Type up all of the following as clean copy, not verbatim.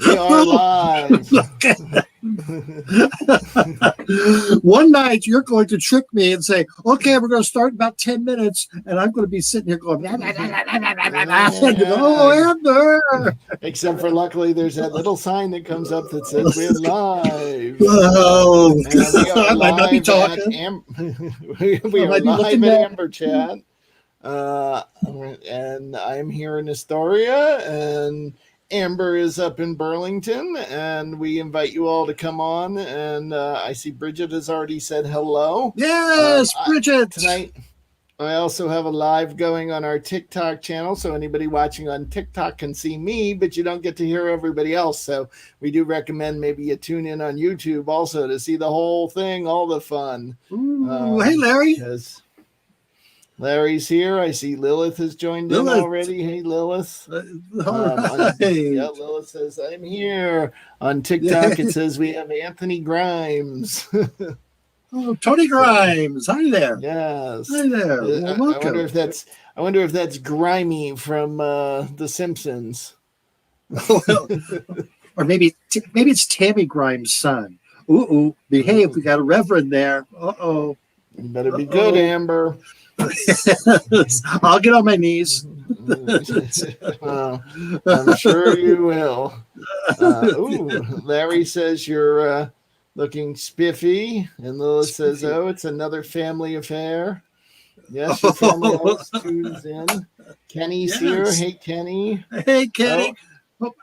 We are live. One night you're going to trick me and say, okay, we're going to start in about 10 minutes. And I'm going to be sitting here going, oh, Amber. Except for luckily there's that little sign that comes up that says we're live. Oh, And we are I might not be live talking. we are might be live looking at back. Amber Chat. And I'm here in Astoria, and Amber is up in Burlington, and we invite you all to come on. And I see Bridget has already said hello. Yes, Bridget. Tonight, I also have a live going on our TikTok channel, so anybody watching on TikTok can see me, but you don't get to hear everybody else. So we do recommend maybe you tune in on YouTube also to see the whole thing, all the fun. Ooh, hey, Larry. Because Larry's here. I see Lilith has joined in already. Hey, Lilith. All right. Lilith says, I'm here. On TikTok, It says we have Anthony Grimes. Oh, Tony Grimes. Hi there. Yes. Hi there. Well, welcome. I wonder if that's Grimy from The Simpsons. Or maybe it's Tammy Grimes' son. Ooh, behave. We got a reverend there. Uh-oh. You better be good, Amber. I'll get on my knees. I'm sure you will. Larry says you're looking spiffy, and Lilith says, "Oh, it's another family affair." Yes, your family always tunes in. Kenny's here. Hey, Kenny. Hey, Kenny. Oh.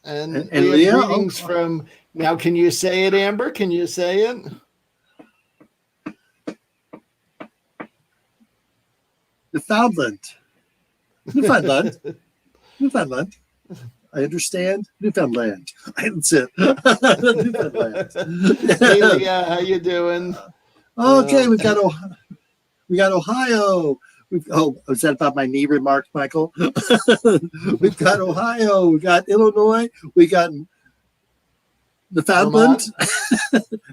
And Leo. Greetings from. Now, can you say it, Amber? Can you say it? Newfoundland. I understand. Newfoundland. That's it. Newfoundland. Hey, Leah, how you doing? Okay, we got Ohio. Is that about my knee remark, Michael? We've got Ohio. We got Illinois. We got Newfoundland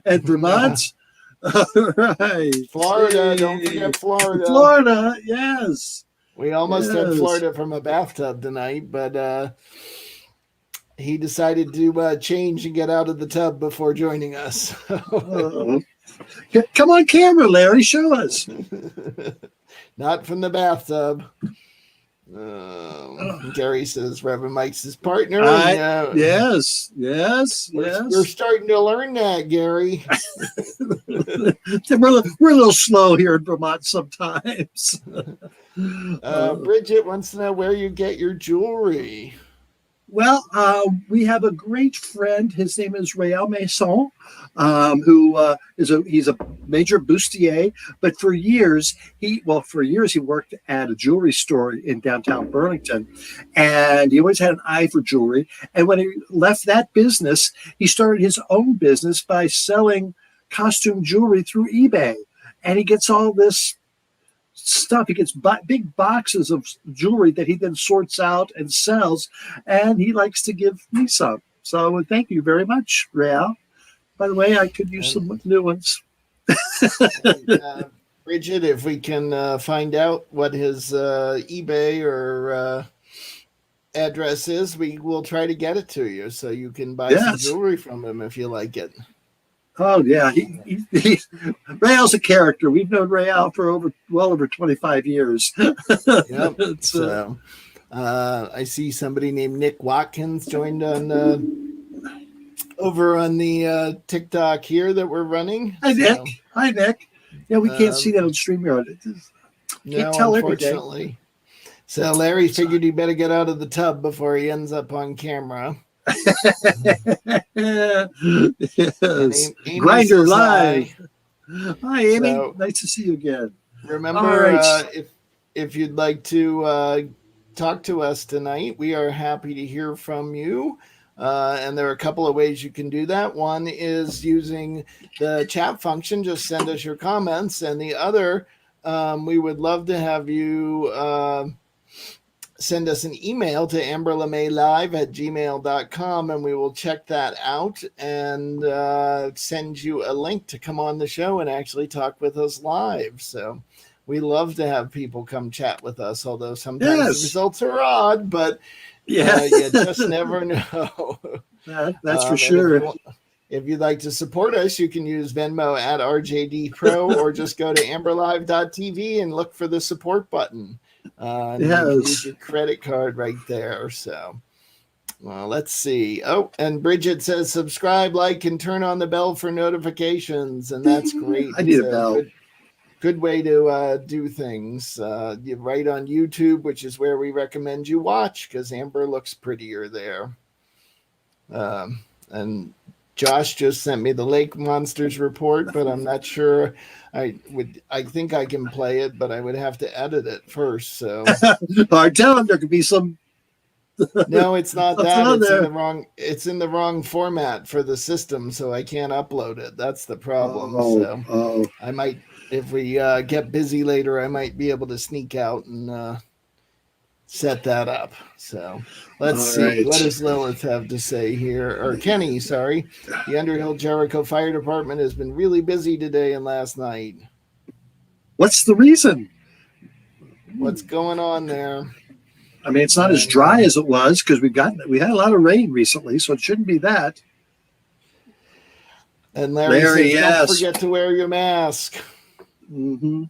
and Vermont. All right. Florida, don't forget Florida. Florida, yes. We almost had Florida from a bathtub tonight, but he decided to change and get out of the tub before joining us. Come on camera, Larry, show us. Not from the bathtub. Gary says Reverend Mike's his partner. Yes. We're starting to learn that, Gary. We're a little slow here in Vermont sometimes. Bridget wants to know where you get your jewelry. Well, we have a great friend. His name is Rael Maison, who he's a major bustier. But for years he worked at a jewelry store in downtown Burlington, and he always had an eye for jewelry. And when he left that business, he started his own business by selling costume jewelry through eBay, and he gets all this stuff. He gets big boxes of jewelry that he then sorts out and sells, and he likes to give me some. So thank you very much, Rael. By the way, I could use some new ones. Bridget, if we can find out what his eBay or address is, we will try to get it to you so you can buy some jewelry from him if you like it. Oh yeah, Rael's a character. We've known Rael for well over 25 years. Yep. So I see somebody named Nick Watkins joined on over on the TikTok here that we're running. Hi, Nick. Hi, Nick. Yeah, we can't see that on StreamYard. Can't tell unfortunately. So Larry figured he better get out of the tub before he ends up on camera. Yes. Grinder live. Hi, Amy. So, nice to see you again. Remember, if you'd like to talk to us tonight, we are happy to hear from you. And there are a couple of ways you can do that. One is using the chat function. Just send us your comments. And the other, we would love to have you send us an email to amberlemaylive@gmail.com, and we will check that out and send you a link to come on the show and actually talk with us live. So we love to have people come chat with us, although sometimes the results are odd, but Yeah, You just never know. that's for And sure. if you'd like to support us, you can use Venmo at RJD Pro or just go to amberlive.tv and look for the support button. And you can use Yes. your credit card right there. So, well, let's see. Oh, and Bridget says subscribe, like, and turn on the bell for notifications. And that's great. I need It's a a bell. good way to do things. You write on YouTube, which is where we recommend you watch because Amber looks prettier there. And Josh just sent me the Lake Monsters report, but I'm not sure. I think I can play it, but I would have to edit it first. So Hard telling. There could be some no, it's not something that. on there. It's in the wrong format for the system, so I can't upload it. That's the problem. Oh, So oh. I might, if we get busy later, I might be able to sneak out and set that up. So let's All see. right. What does Lilith have to say here? Or Kenny, sorry. The Underhill Jericho Fire Department has been really busy today and last night. What's the reason? What's going on there? I mean, it's not as dry as it was because we had a lot of rain recently, so it shouldn't be that. And Larry says, yes. don't forget to wear your mask. Mm-hmm.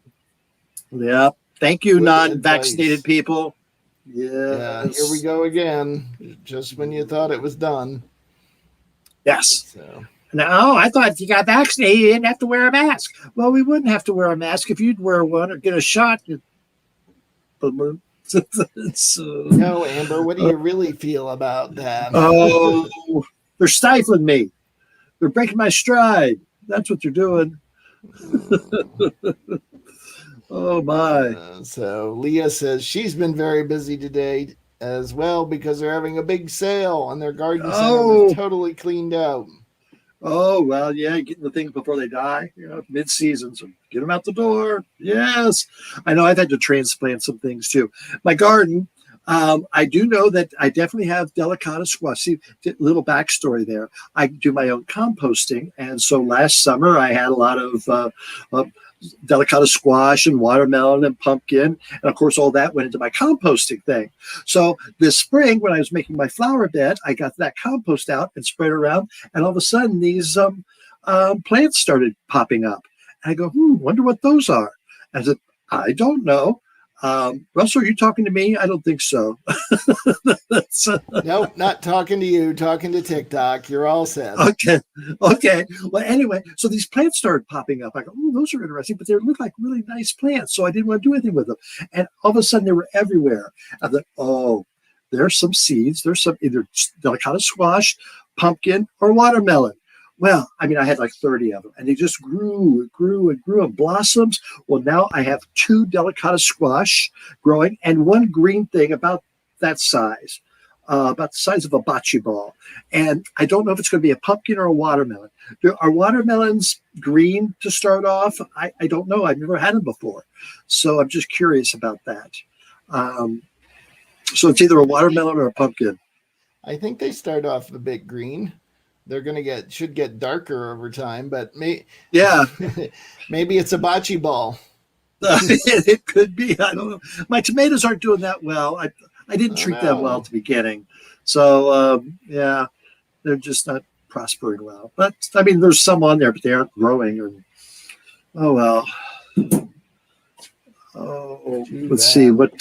Yeah. Thank you, Good non-vaccinated advice. people. Yeah, here we go again. Just when you thought it was done. Yes. So. No, I thought if you got vaccinated, you didn't have to wear a mask. Well, we wouldn't have to wear a mask if you'd wear one or get a shot. No, Amber, what do you really feel about that? Oh, they're stifling me. They're breaking my stride. That's what they're doing. Oh, my. So Leah says she's been very busy today as well because they're having a big sale and their garden center was totally cleaned out. Oh, well, yeah, getting the things before they die, mid-season. So get them out the door. Yes. I know I've had to transplant some things too. My garden, I do know that I definitely have delicata squash. See, little backstory there. I do my own composting. And so last summer I had a lot of delicata squash and watermelon and pumpkin. And of course, all that went into my composting thing. So this spring, when I was making my flower bed, I got that compost out and spread it around. And all of a sudden, these plants started popping up. And I go, wonder what those are. And I said, I don't know. Russell, are you talking to me? I don't think so. Nope, not talking to you, talking to TikTok. You're all set. Okay. Well, anyway, so these plants started popping up. I go, those are interesting, but they look like really nice plants. So I didn't want to do anything with them. And all of a sudden they were everywhere. I thought, there's some seeds. There's some either delicata squash, pumpkin, or watermelon. Well, I mean, I had like 30 of them, and they just grew and blossoms. Well, now I have 2 delicata squash growing and 1 green thing about that size, about the size of a bocce ball. And I don't know if it's going to be a pumpkin or a watermelon. Are watermelons green to start off? I don't know. I've never had them before. So I'm just curious about that. So it's either a watermelon or a pumpkin. I think they start off a bit green. They're gonna should get darker over time, but maybe it's a bocce ball. It could be. I don't know. My tomatoes aren't doing that well. I didn't treat them well at the beginning, so they're just not prospering well. But I mean, there's some on there, but they aren't growing. Oh well. Oh, let's see what.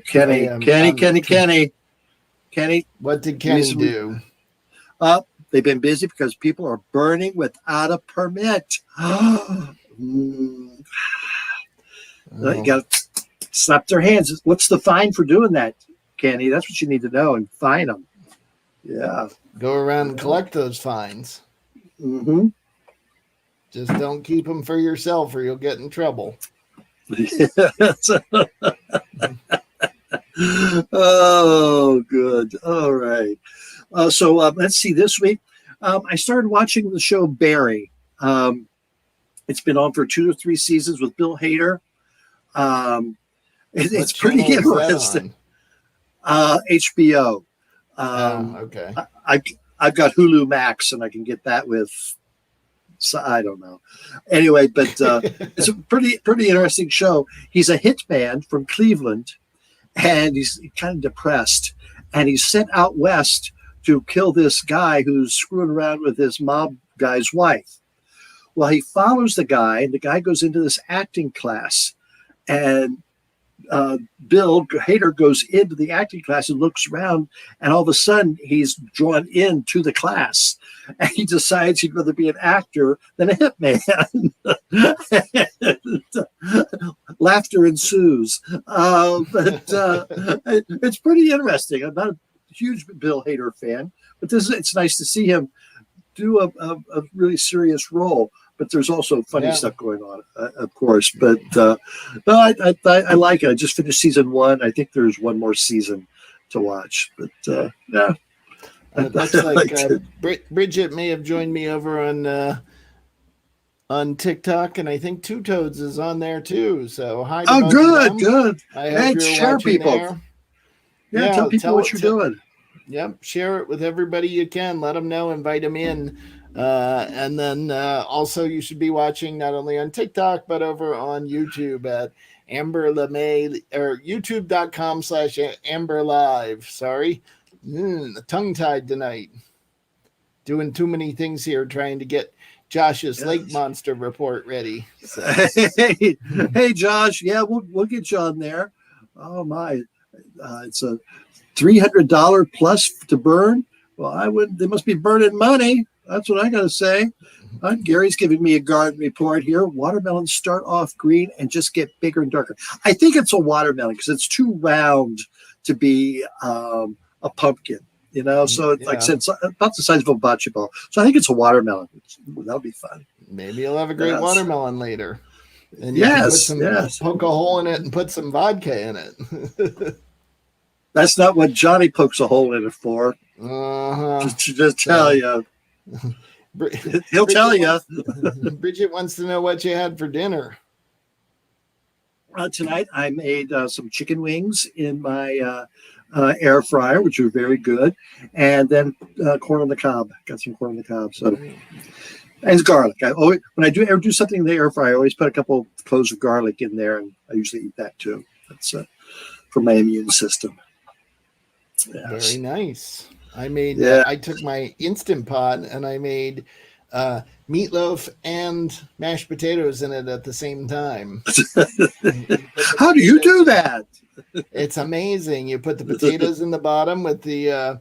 Kenny. What did Kenny do? They've been busy because people are burning without a permit. You got to slap their hands. What's the fine for doing that, Kenny? That's what you need to know, and fine them. Yeah. Go around and collect those fines. Mm-hmm. Just don't keep them for yourself or you'll get in trouble. Oh, good. All right. So let's see. This week, I started watching the show Barry. It's been on for 2 or 3 seasons with Bill Hader. It's pretty interesting. HBO. Okay. I've got Hulu Max, and I can get that with. So I don't know. Anyway, but it's a pretty interesting show. He's a hitman from Cleveland, and he's kind of depressed, and he's sent out west to kill this guy who's screwing around with this mob guy's wife. Well, he follows the guy, and the guy goes into this acting class, and Bill Hader goes into the acting class and looks around, and all of a sudden he's drawn into the class, and he decides he'd rather be an actor than a hitman. Laughter ensues, but it's pretty interesting. I'm not a huge Bill Hader fan, but it's nice to see him do a really serious role. But there's also funny stuff going on, of course. But no, I like it. I just finished season 1. I think there's one more season to watch. But yeah, looks like Bridget may have joined me over on TikTok, and I think Two Toads is on there too. So hi. Oh, good. I hope you're share people. There. Yeah, tell people what you're doing. Yep, share it with everybody you can. Let them know. Invite them in. And then also you should be watching not only on TikTok, but over on YouTube at Amber LeMay or youtube.com/Amber Live. Sorry. Tongue tied tonight. Doing too many things here, trying to get Josh's Lake Monster report ready. So. Hey, Josh. Yeah, we'll get you on there. Oh my. It's a $300 plus to burn. Well, they must be burning money. That's what I got to say. Gary's giving me a garden report here. Watermelons start off green and just get bigger and darker. I think it's a watermelon because it's too round to be a pumpkin, So it's like I said, it's about the size of a bocce ball. So I think it's a watermelon. That'll be fun. Maybe you'll have a great watermelon later. And you poke a hole in it and put some vodka in it. That's not what Johnny pokes a hole in it for. Just tell you. He'll tell you. Bridget wants to know what you had for dinner. Tonight I made some chicken wings in my air fryer, which were very good, and then corn on the cob. Got some corn on the cob. So and it's garlic. When I ever do something in the air fryer, I always put a couple cloves of garlic in there, and I usually eat that too. That's for my immune system. Yes. Very nice. I made. I took my Instant Pot and I made meatloaf and mashed potatoes in it at the same time. How do you do that? It's amazing. You put the potatoes in the bottom with the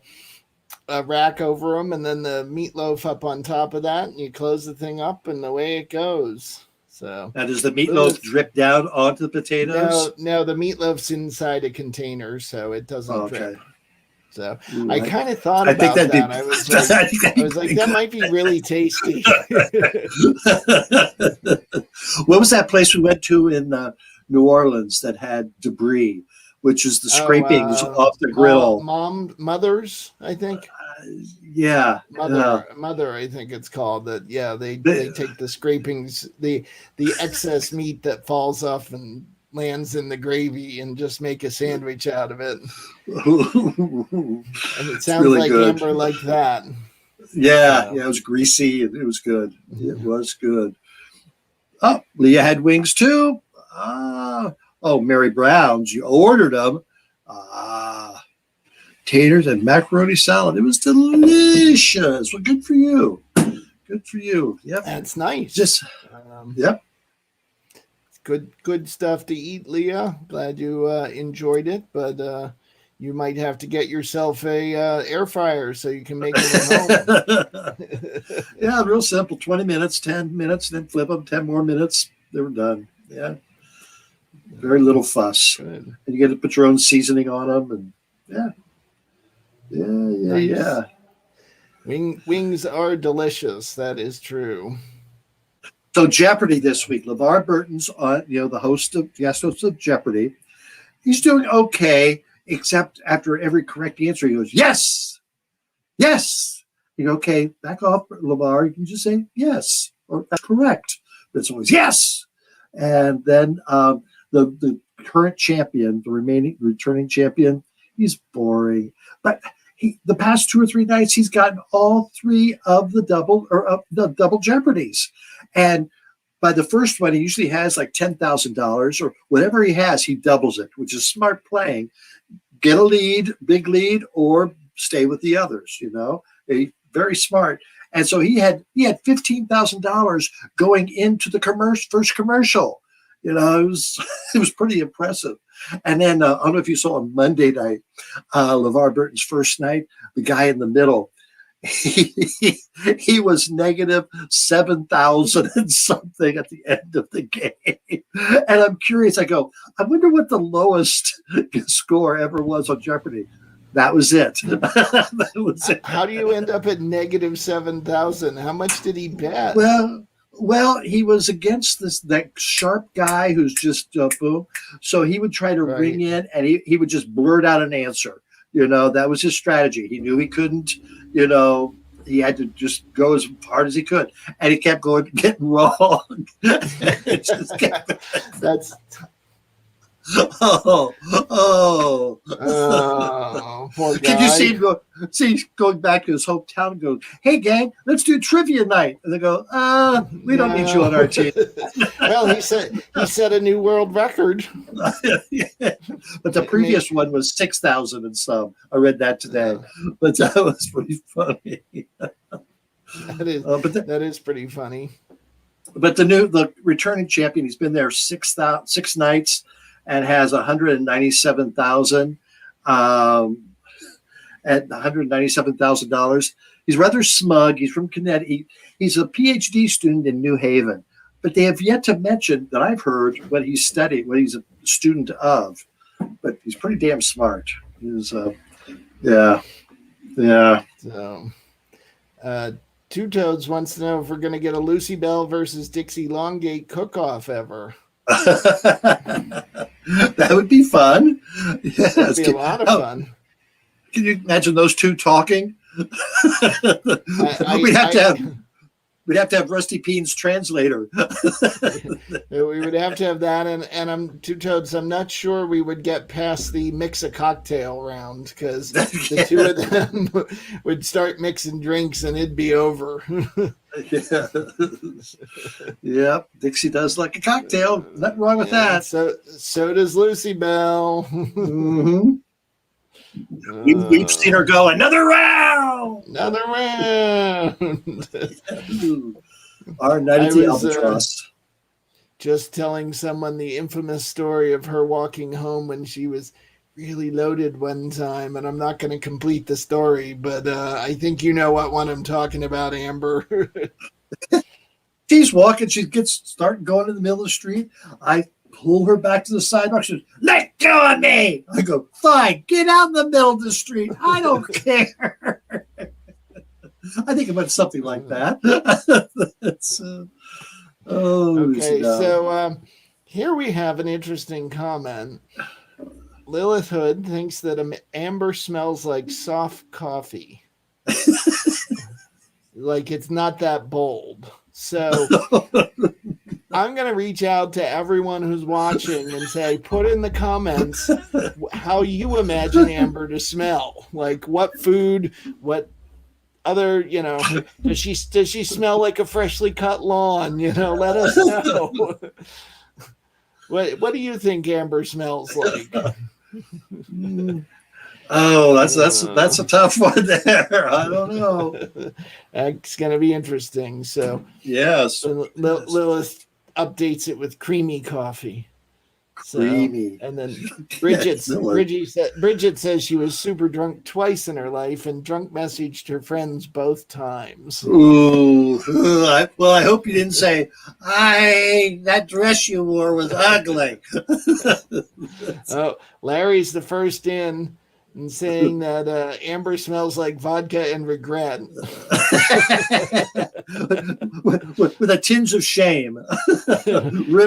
rack over them, and then the meatloaf up on top of that, and you close the thing up, and away it goes. So now, does the meatloaf drip down onto the potatoes? No, the meatloaf's inside a container, so it doesn't drip. So I kind of thought about that. I was like, that might be really tasty. What was that place we went to in New Orleans that had debris, which is the scrapings off the griddle? Mother's, I think. Mother, I think it's called that. Yeah, they take the scrapings, the excess meat that falls off and lands in the gravy and just make a sandwich out of it. And it sounds really like good. Amber like that. Yeah, it was greasy. It was good. It was good. Oh, Leah had wings too. Mary Brown's. You ordered them. Taters and macaroni salad. It was delicious. Well, good for you. Good for you. Yep. That's nice. Just yep. Good stuff to eat, Leah. Glad you enjoyed it, but you might have to get yourself a air fryer so you can make it at home. Yeah, real simple. 20 minutes, 10 minutes, then flip them. 10 more minutes. They were done. Yeah, very little fuss. Good. And you get to put your own seasoning on them, and nice. Wings are delicious. That is true. So Jeopardy this week. LeVar Burton's on, the host of Jeopardy. He's doing okay, except after every correct answer, he goes, yes. You go, okay, back off, LeVar. You can just say yes, or that's correct. But it's always yes. And then the current champion, the returning champion, he's boring. But the past 2 or 3 nights, he's gotten all 3 of the double Jeopardies. And by the first one, he usually has like $10,000 or whatever he has, he doubles it, which is smart playing. Get a lead, big lead, or stay with the others. Very smart. And so he had $15,000 going into the first commercial. It was pretty impressive. And then I don't know if you saw on Monday night, LeVar Burton's first night, the guy in the middle, he was negative 7,000 and something at the end of the game. And I'm curious. I wonder what the lowest score ever was on Jeopardy. That was it. That was it. How do you end up at negative 7,000? How much did he bet? Well, he was against that sharp guy who's just boom. So he would try to ring in, and he would just blurt out an answer. That was his strategy. He knew he couldn't. He had to just go as hard as he could, and he kept getting wrong. That's. Oh, poor guy. Can you see him going back to his hometown and goes, "Hey gang, let's do trivia night." And they go, we don't need you on our team. Well, he set a new world record. Yeah. But the previous one was 6,000 and some. I read that today. But that was pretty funny. That is pretty funny. But the returning champion, he's been there 6 nights and has 197,000 at $197,000. He's rather smug. He's from Connecticut. He's a PhD student in New Haven, but they have yet to mention that I've heard what he's studying, what he's a student of. But he's pretty damn smart. He's yeah. So, Two Toads wants to know if we're going to get a Lucy Bell versus Dixie Longgate cook-off ever. That would be fun. Yes. That would be a lot of fun. Can you imagine those two talking? We'd have to have Rusty Peen's translator. We would have to have that, and I'm Two Toads. I'm not sure we would get past the mix a cocktail round because the two of them would start mixing drinks and it'd be over. Yep, Dixie does like a cocktail. Nothing wrong with that. So does Lucy Bell. Mm-hmm. We've seen her go another round. Our night at the Albatross. Just telling someone the infamous story of her walking home when she was really loaded one time, and I'm not going to complete the story, but I think you know what one I'm talking about, Amber. She's walking. She starting going in the middle of the street. I pull her back to the sidewalk. She goes, "Let go of me." I go, "Fine, get out in the middle of the street. I don't care." I think it went something like that. Okay, so here we have an interesting comment. Lilith Hood thinks that Amber smells like soft coffee. Like it's not that bold. So I'm going to reach out to everyone who's watching and say, put in the comments how you imagine Amber to smell. Like what food, what other, does she smell like a freshly cut lawn? Let us know. What do you think Amber smells like? Oh, that's a tough one there. I don't know. It's going to be interesting. So yes, Lilith updates it with creamy coffee. Creamy. And then Bridget says she was super drunk twice in her life and drunk messaged her friends both times. Ooh. I hope you didn't say, that dress you wore was ugly. Oh, Larry's the first in and saying that Amber smells like vodka and regret. with a tinge of shame.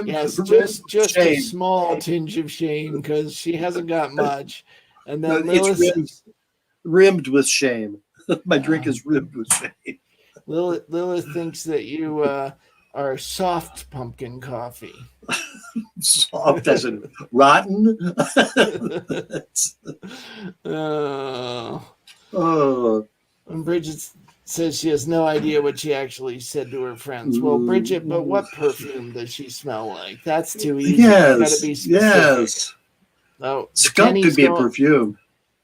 Yes, just shame. A small tinge of shame because she hasn't got much. And then Lilith rimmed with shame. My drink is rimmed with shame. Lilith thinks that you are soft pumpkin coffee. Soft as in rotten. And Bridget's says she has no idea what she actually said to her friends. Well, Bridget, but what perfume does she smell like? That's too easy. You got to be specific. Yes. Oh, Skunk could be a perfume.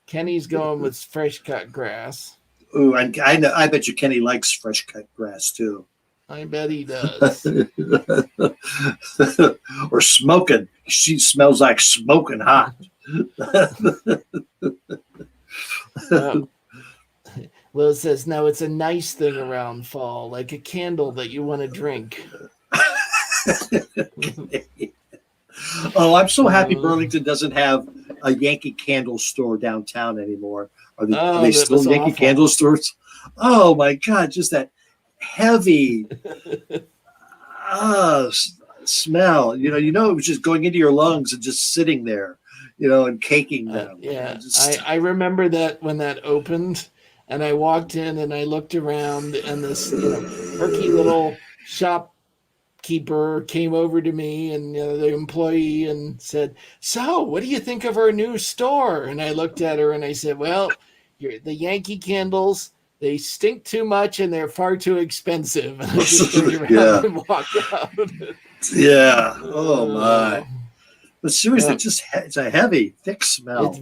Kenny's going with fresh cut grass. Ooh, I know. I bet you Kenny likes fresh cut grass too. I bet he does. Or smoking. She smells like smoking hot. Will says, no, it's a nice thing around fall, like a candle that you want to drink. Oh, I'm so happy Burlington doesn't have a Yankee Candle store downtown anymore. Are they still Yankee Candle stores? Oh my God, just that heavy smell. You know, it was just going into your lungs and just sitting there, and caking them. Yeah, I remember that when that opened. And I walked in and I looked around, and this perky little shopkeeper came over to me, and the employee, and said, "So, what do you think of our new store?" And I looked at her and I said, "Well, the Yankee Candles, they stink too much and they're far too expensive." And I just turned around and walked out. Yeah. Oh my. But seriously, it's a heavy, thick smell. It's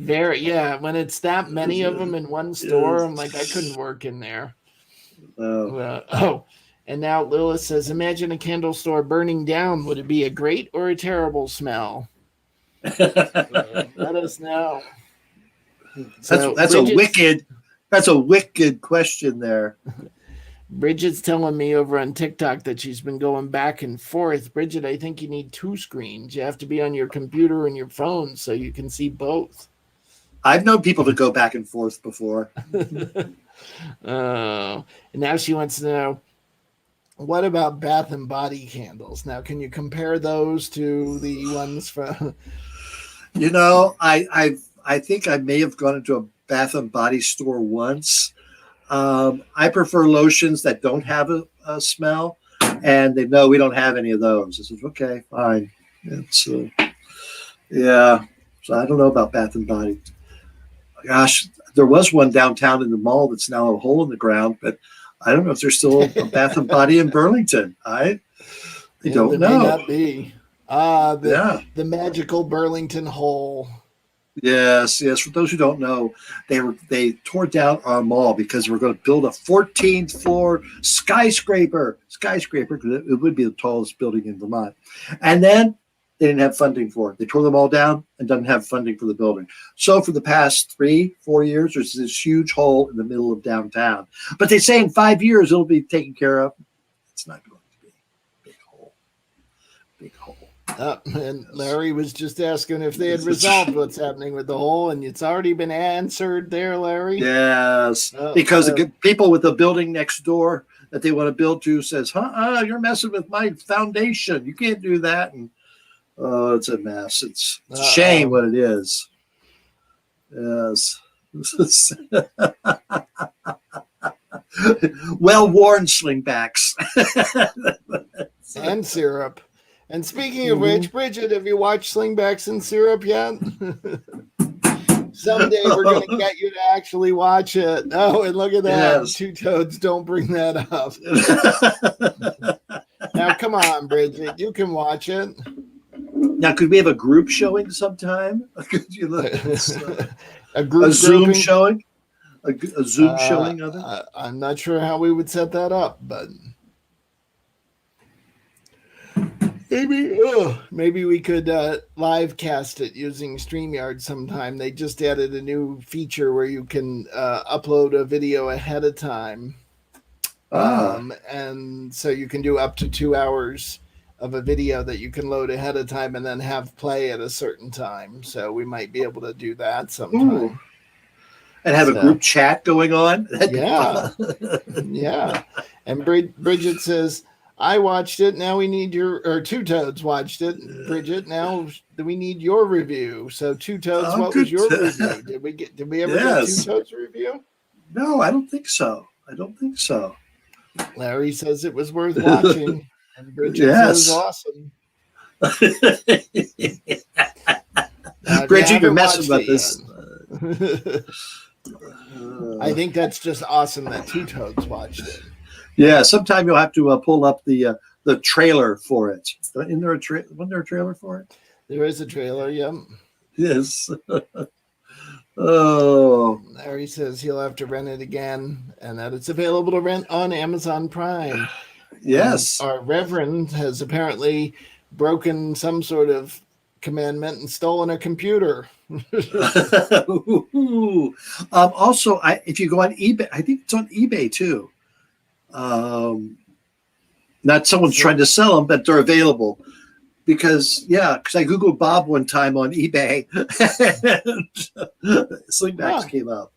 when it's that many of them in one store, I'm like, I couldn't work in there. And now Lilith says, imagine a candle store burning down. Would it be a great or a terrible smell? Let us know. That's a wicked question there. Bridget's telling me over on TikTok that she's been going back and forth. Bridget, I think you need 2 screens. You have to be on your computer and your phone so you can see both. I've known people to go back and forth before. And now she wants to know, what about Bath and Body candles? Now, can you compare those to the ones from... I think I may have gone into a Bath and Body store once. I prefer lotions that don't have a smell, and they know we don't have any of those. I said, okay, fine. So I don't know about Bath and Body. Gosh, there was one downtown in the mall that's now a hole in the ground, but I don't know if there's still a Bath and Body in Burlington. I don't know. May not be. The magical Burlington hole. Yes. For those who don't know, they tore down our mall because they were going to build a 14th floor skyscraper. It would be the tallest building in Vermont. And then they didn't have funding for it. They tore them all down and doesn't have funding for the building. So for the past 3-4 years, there's this huge hole in the middle of downtown. But they say in 5 years it'll be taken care of. It's not going to be. Big hole. And Larry was just asking if they had resolved what's happening with the hole, and it's already been answered there, Larry. Yes, because the people with the building next door that they want to build to says, you're messing with my foundation. You can't do that. And it's a mess. It's a shame what it is. Yes. Well-worn slingbacks. And syrup. And speaking of which, Bridget, have you watched Slingbacks and Syrup yet? Someday we're going to get you to actually watch it. Oh, and look at that. Yes. Two Toads, don't bring that up. Now, come on, Bridget. You can watch it. Now, could we have a group showing sometime? A Zoom showing? A Zoom showing of it? I'm not sure how we would set that up, but... Maybe we could live cast it using StreamYard sometime. They just added a new feature where you can upload a video ahead of time. And so you can do up to 2 hours of a video that you can load ahead of time and then have play at a certain time. So we might be able to do that sometime. Ooh. And have a group chat going on. Yeah. Yeah. And Bridget says, I watched it. Now we need or Two Toads watched it. Bridget, now we need your review. So Two Toads, what was your review? Did we ever get Two Toads review? No, I don't think so. Larry says it was worth watching. And Bridget says awesome. Bridget, you're messing with this. I think that's just awesome that Two Toads watched it. Yeah, sometime you'll have to pull up the trailer for it. Wasn't there a trailer for it? There is a trailer, yep. Yes. Oh. Larry says he'll have to rent it again and that it's available to rent on Amazon Prime. Yes. Our Reverend has apparently broken some sort of commandment and stolen a computer. Also, if you go on eBay, I think it's on eBay too. Not someone's trying to sell them, but they're available. Because I Googled Bob one time on eBay and Slingbacks came up.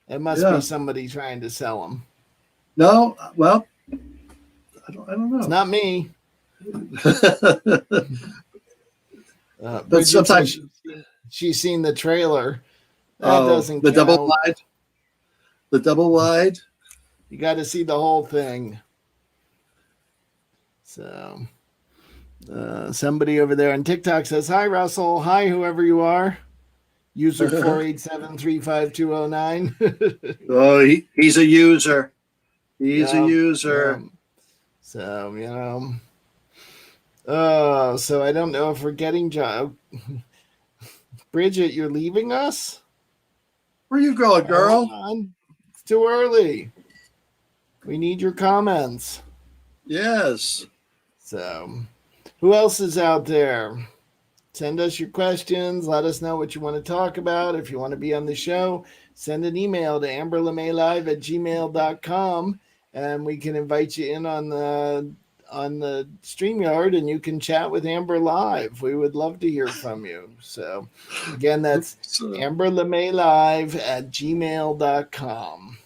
It must be somebody trying to sell them. No, well, I don't know. It's not me. But sometimes she's seen the trailer. That doesn't the count. double wide. The double wide. You got to see the whole thing. So, somebody over there on TikTok says, "Hi, Russell. Hi, whoever you are. User 487352009." Oh, he's a user. He's a user. So, so I don't know if we're getting job. Bridget, you're leaving us? Where you going, girl? It's too early. We need your comments. Yes. So, who else is out there? Send us your questions. Let us know what you want to talk about. If you want to be on the show, send an email to amberlemaylive@gmail.com and we can invite you in on the StreamYard and you can chat with Amber live. We would love to hear from you. So again, that's amberlemaylive@gmail.com.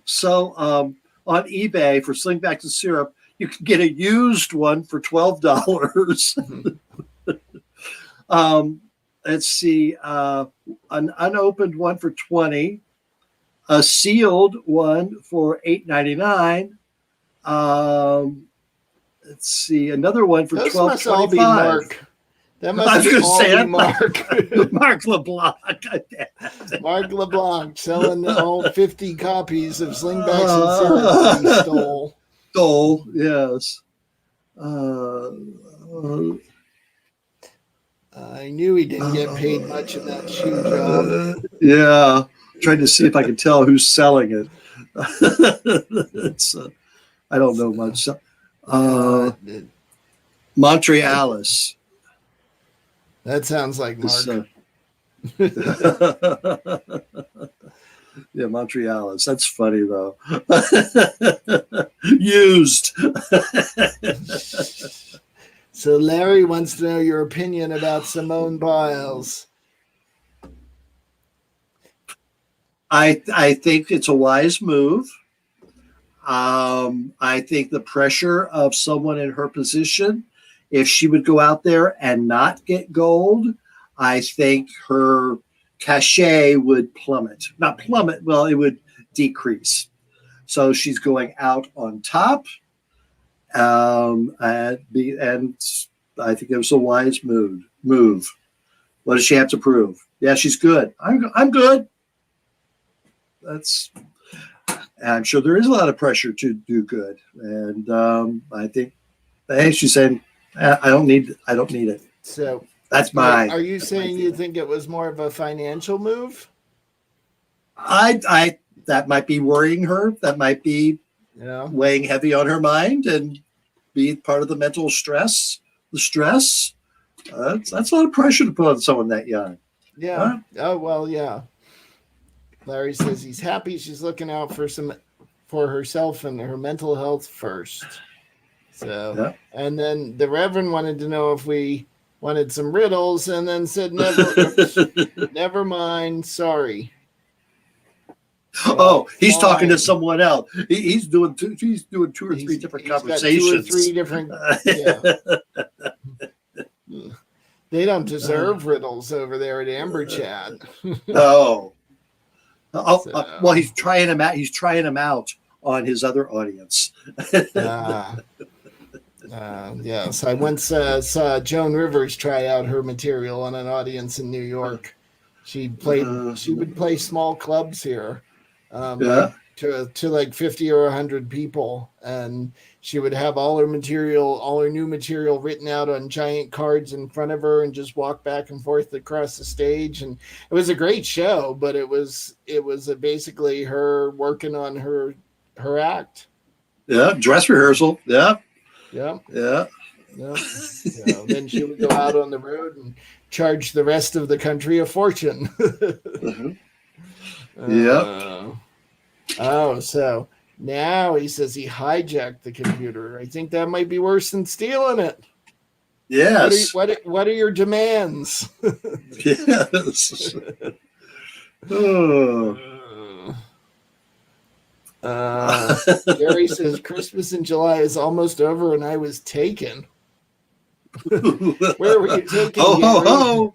So on eBay for Slingbacks and Syrup, you can get a used one for $12. Let's see, an unopened one for $20, a sealed one for $8.99. Let's see, another one for $12.25. That must all be Mark. Mark LeBlanc. Mark LeBlanc selling all 50 copies of Slingbacks and Syrup he stole. Stole, yes. I knew he didn't get paid much in that shoe job. Yeah, trying to see if I can tell who's selling it. It's, I don't know much. Montrealis. That sounds like Mark. Yeah, Montrealis. That's funny though. Used. So Larry wants to know your opinion about Simone Biles. I think it's a wise move. I think the pressure of someone in her position, if she would go out there and not get gold, I think her cachet would plummet. Not plummet, well, it would decrease. So she's going out on top. And I think it was a wise move. What does she have to prove? Yeah, she's good. I'm good. I'm sure there is a lot of pressure to do good, and I think, hey, she's saying, I don't need it. So that's Are you saying you think it was more of a financial move? I that might be worrying her. That might be weighing heavy on her mind and be part of the mental stress. The stress. That's a lot of pressure to put on someone that young. Yeah. Oh well, yeah. Larry says he's happy she's looking out for herself and her mental health first. So, and then the Reverend wanted to know if we wanted some riddles, and then said never mind. Sorry. Oh, he's talking to someone else. He's doing two or three different conversations. Got 2 or 3 different. Yeah. They don't deserve riddles over there at Amber Chat. No. Well, he's trying them out. He's trying them out on his other audience. Yes, I once saw Joan Rivers try out her material on an audience in New York. She would play small clubs here, Yeah. To like 50 or 100 people, and she would have all her new material written out on giant cards in front of her and just walk back and forth across the stage. And it was a great show, but it was basically her working on her act. Yeah. Dress rehearsal. Yeah. Yeah. Yeah. Yeah. So then she would go out on the road and charge the rest of the country a fortune. Yep. Oh, so now he says he hijacked the computer. I think that might be worse than stealing it. Yes. What are your demands? Yes. Oh. Gary says Christmas in July is almost over and I was taken. Where were you taken, Ho, Gary? ho, ho.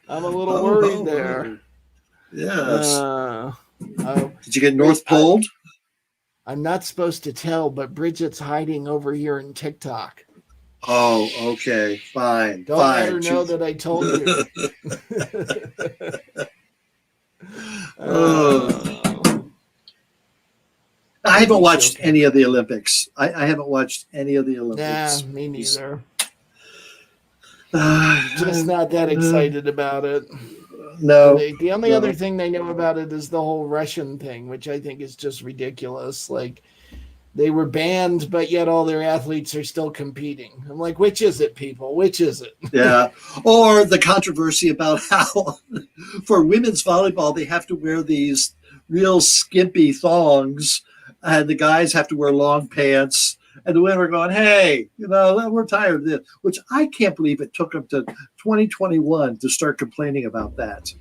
I'm a little worried there. Yes. Did you get North Pole? I'm not supposed to tell, but Bridget's hiding over here in TikTok. Oh, okay. Fine. Don't let her know that I told you. I haven't watched any of the Olympics. I haven't watched any of the Olympics. Nah, me neither. Just not that excited about it. No. The only other thing they know about it is the whole Russian thing, which I think is just ridiculous. Like, they were banned, but yet all their athletes are still competing. I'm like, which is it, people? Which is it? Yeah. Or the controversy about how for women's volleyball, they have to wear these real skimpy thongs, and the guys have to wear long pants. And the women are going, hey, we're tired of this, which I can't believe it took them to 2021 to start complaining about that.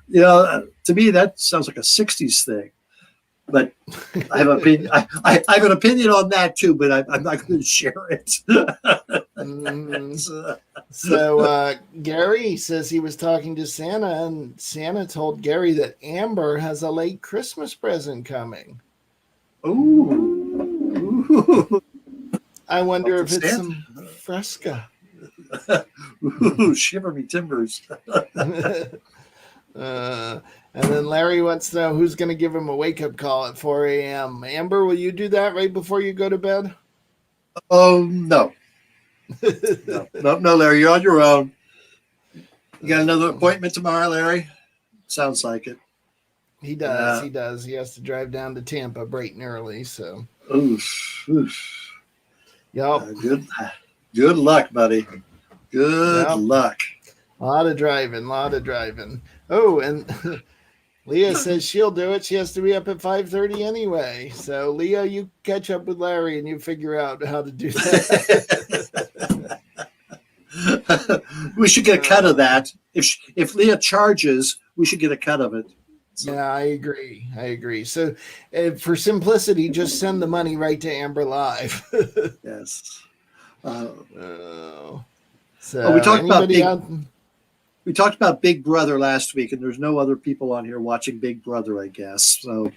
To me, that sounds like a 60s thing. But I have an opinion. I have an opinion on that too, but I'm not going to share it. So Gary says he was talking to Santa, and Santa told Gary that Amber has a late Christmas present coming. Ooh. I wonder if it's some Fresca. Ooh, shiver me timbers. And then Larry wants to know who's going to give him a wake-up call at 4 a.m. Amber, will you do that right before you go to bed? Oh, no. No, Larry, you're on your own. You got another appointment tomorrow, Larry? Sounds like it. He does. He does. He has to drive down to Tampa bright and early. So. Oof. Yep. Good luck, buddy. Good luck. A lot of driving. Oh, and Leah says she'll do it. She has to be up at 5:30 anyway. So, Leah, you catch up with Larry and you figure out how to do that. We should get a cut of that. If Leah charges, we should get a cut of it. So. Yeah, I agree. So, for simplicity, just send the money right to Amber Live. Yes. So we talked about Big Brother last week, and there's no other people on here watching Big Brother, I guess. So,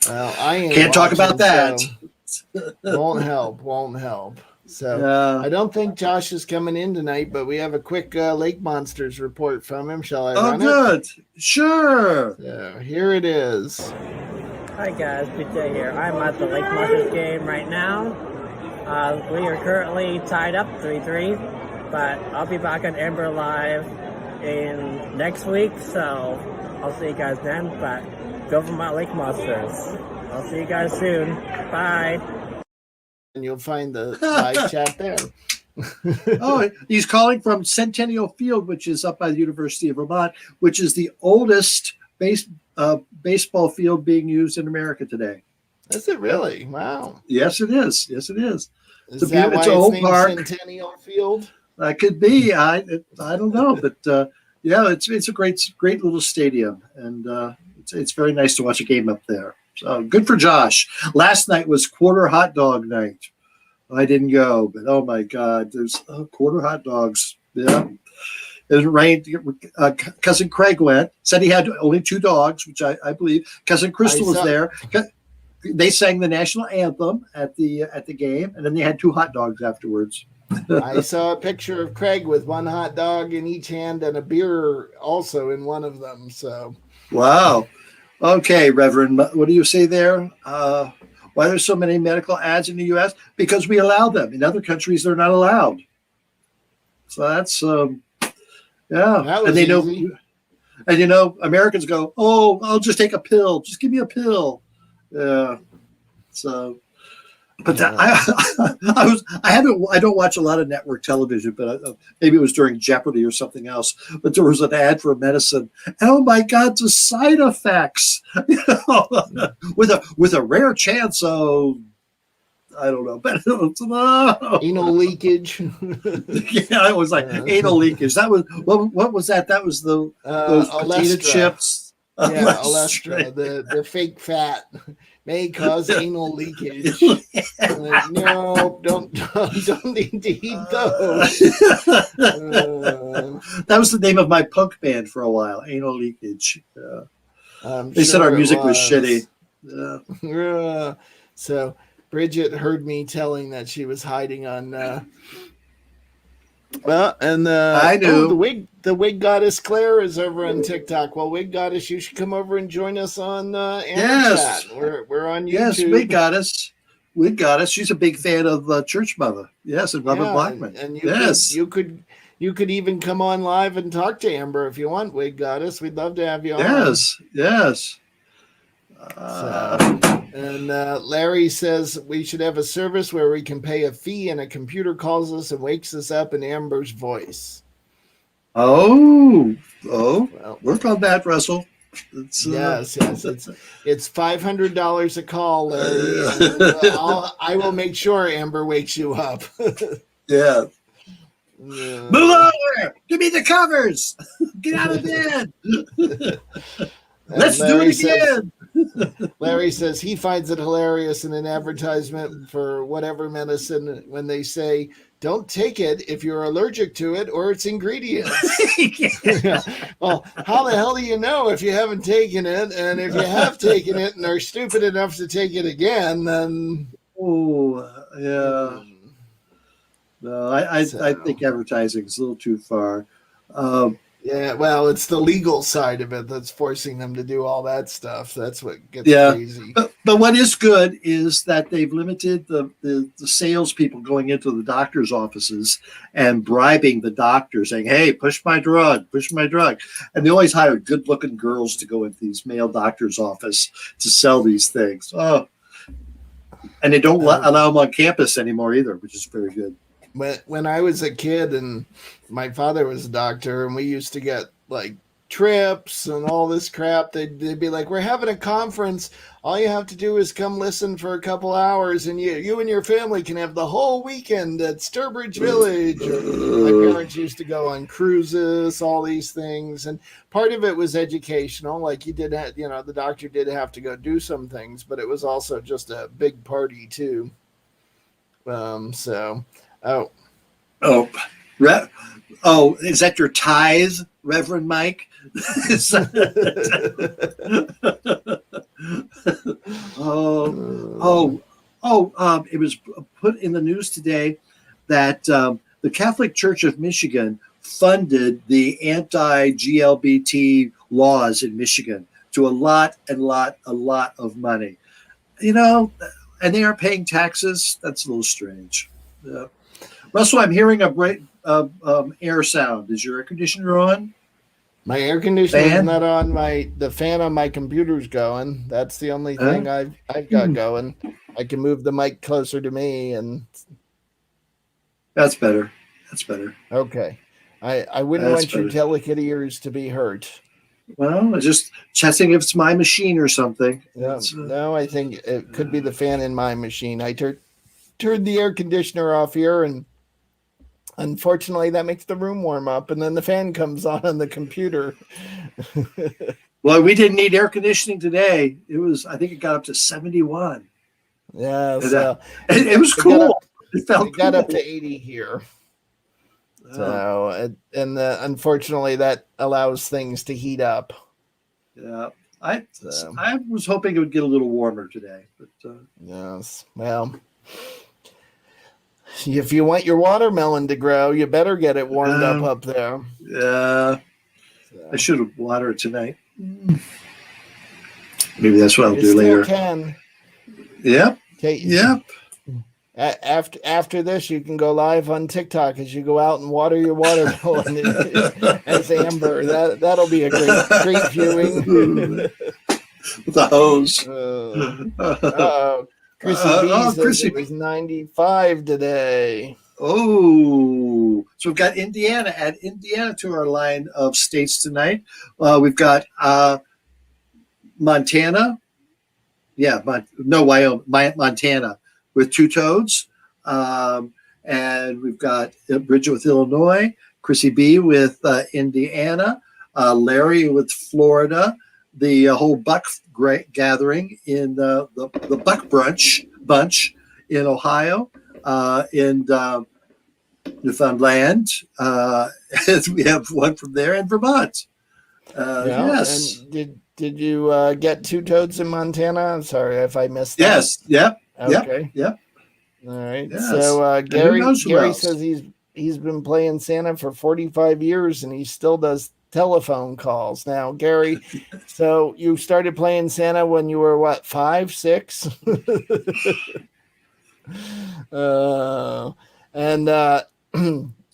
I can't talk about that. So won't help. So I don't think Josh is coming in tonight, but we have a quick Lake Monsters report from him. Shall I run good. it? Sure. So here it is. Hi guys, PJ here. I'm at the Lake Monsters game right now. We are currently tied up 3-3, but I'll be back on Amber Live in next week, so I'll see you guys then. But go for my Lake Monsters. I'll see you guys soon. Bye. And you'll find the live chat there. He's calling from Centennial Field, which is up by the University of Vermont, which is the oldest baseball field being used in America today. Is it really? Wow. Yes, it is. Is that why it's named Centennial Field? Could be. I don't know, but it's a great little stadium, and it's very nice to watch a game up there. So good for Josh. Last night was quarter hot dog night. I didn't go, but oh my God, there's quarter hot dogs. Yeah. It rained. Cousin Craig went, said he had only 2 dogs, which I believe. Cousin Crystal was there. They sang the national anthem at the game, and then they had 2 hot dogs afterwards. I saw a picture of Craig with 1 hot dog in each hand and a beer also in one of them. So wow. Okay, Reverend, what do you say there? Why there's so many medical ads in the U.S.? Because we allow them. In other countries, they're not allowed. So that's yeah, That and was they know, easy. and Americans go, "Oh, I'll just take a pill. Just give me a pill." Yeah. So, but that, I don't watch a lot of network television, but maybe it was during Jeopardy or something else. But there was an ad for medicine. Oh my God, the side effects! With a rare chance of, I don't know, but Anal leakage. yeah, it was like anal leakage. That was what was that? That was those potato Olestra. chips. Yeah, Olestra, the fake fat may cause anal leakage. No, don't need to eat those. That was the name of my punk band for a while, Anal Leakage. They said our music was shitty. So Bridget heard me telling that she was hiding on. I knew the wig goddess Claire is over on TikTok. Well, wig goddess, you should come over and join us on Amber Chat. We're on YouTube. Yes, wig goddess. Wig goddess. She's a big fan of Church Mother. Yes, and Robert Blackman. And you could even come on live and talk to Amber if you want, wig goddess. We'd love to have you on. Yes. And Larry says we should have a service where we can pay a fee and a computer calls us and wakes us up in Amber's voice. Well, work on that, Russell. Yes. It's $500 a call, Larry. I will make sure Amber wakes you up. Yeah. Move over! Give me the covers! Get out of bed! Let's do it again! Larry says he finds it hilarious in an advertisement for whatever medicine when they say, don't take it if you're allergic to it or its ingredients. Well, how the hell do you know if you haven't taken it? And if you have taken it and are stupid enough to take it again, then... Oh, yeah. No, I think advertising is a little too far. Yeah, well, it's the legal side of it that's forcing them to do all that stuff. That's what gets crazy. But what is good is that they've limited the salespeople going into the doctor's offices and bribing the doctor, saying, hey, push my drug. And they always hire good-looking girls to go into these male doctor's office to sell these things. Oh, and they don't allow them on campus anymore either, which is very good. When I was a kid and my father was a doctor and we used to get like trips and all this crap, they'd be like, we're having a conference. All you have to do is come listen for a couple hours and you and your family can have the whole weekend at Sturbridge Village. My parents used to go on cruises, all these things. And part of it was educational. Like you did have, the doctor did have to go do some things, but it was also just a big party too. Is that your tithe, Reverend Mike? It was put in the news today that the Catholic Church of Michigan funded the anti-GLBT laws in Michigan to a lot of money. And they aren't paying taxes. That's a little strange. Russell, I'm hearing a bright air sound. Is your air conditioner on? My air conditioner is not on. The fan on my computer's going. That's the only thing I've got going. I can move the mic closer to me, and that's better. Okay. I wouldn't want your delicate ears to be hurt. Well, just checking if it's my machine or something. No, I think it could be the fan in my machine. I turned the air conditioner off here, and unfortunately that makes the room warm up, and then the fan comes on the computer. Well, we didn't need air conditioning today. I think it got up to 71. Yeah, it was cool. It got up to 80 here. So, unfortunately, that allows things to heat up. Yeah, I was hoping it would get a little warmer today, but yes. Well, if you want your watermelon to grow, you better get it warmed up there. Yeah, I should have watered it tonight. Maybe that's what I'll You do still later. can. Yep. Okay. Yep. After this, you can go live on TikTok as you go out and water your watermelon as Amber. That'll be a great viewing. With the hose. Chrissy B says Chrissy. it was 95 today. Oh, so we've got Indiana. Add Indiana to our line of states tonight. We've got Montana. Yeah, Wyoming, Montana with 2 toads. And we've got Bridget with Illinois, Chrissy B with Indiana, Larry with Florida, the whole buck gathering in the buck bunch in Ohio, in Newfoundland. We have one from there in Vermont. Yes. And did you get 2 toads in Montana? I'm sorry if I missed that. Yes. Yep. Okay. Yep. All right. Yes. So Gary else? says he's been playing Santa for 45 years and he still does telephone calls. Now, Gary, so you started playing Santa when you were what, 5, 6?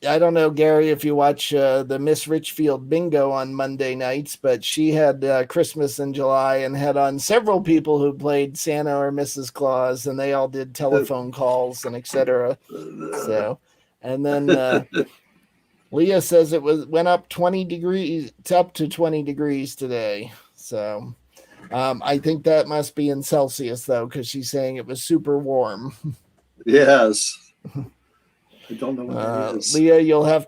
I don't know, Gary, if you watch the Miss Richfield bingo on Monday nights, but she had Christmas in July and had on several people who played Santa or Mrs. Claus, and they all did telephone calls and etc. So, and then Leah says it went up 20 degrees. It's up to 20 degrees today. So, I think that must be in Celsius though, because she's saying it was super warm. Yes. I don't know what that is. Leah, you'll have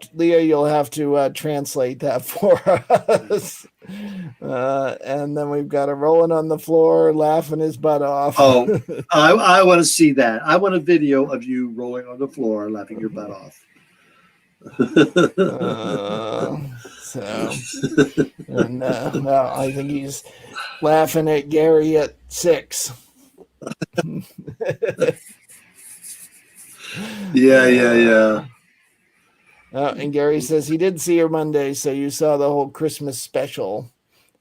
to translate that for us. And then we've got a rolling on the floor, laughing his butt off. Oh, I want to see that. I want a video of you rolling on the floor, laughing your butt off. I think he's laughing at Gary at 6. Yeah. And Gary says he did see her Monday, so you saw the whole Christmas special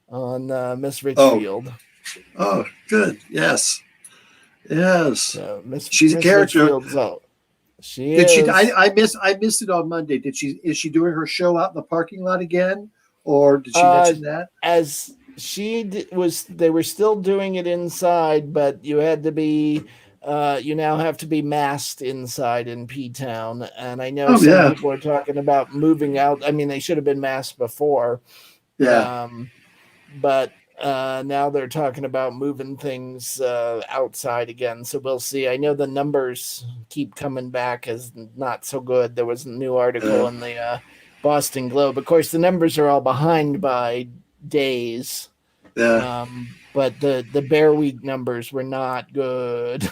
on Miss Richfield. Oh, good. Yes. So she's a character. She is. I missed it on Monday. Is she doing her show out in the parking lot again, or did she mention that? As she was, they were still doing it inside, but you had to be. You now have to be masked inside in P-Town, and I know some people are talking about moving out. I mean, they should have been masked before, but now they're talking about moving things outside again. So we'll see. I know the numbers keep coming back as not so good. There was a new article in the Boston Globe. Of course, the numbers are all behind by days. Yeah. But the Bear Week numbers were not good.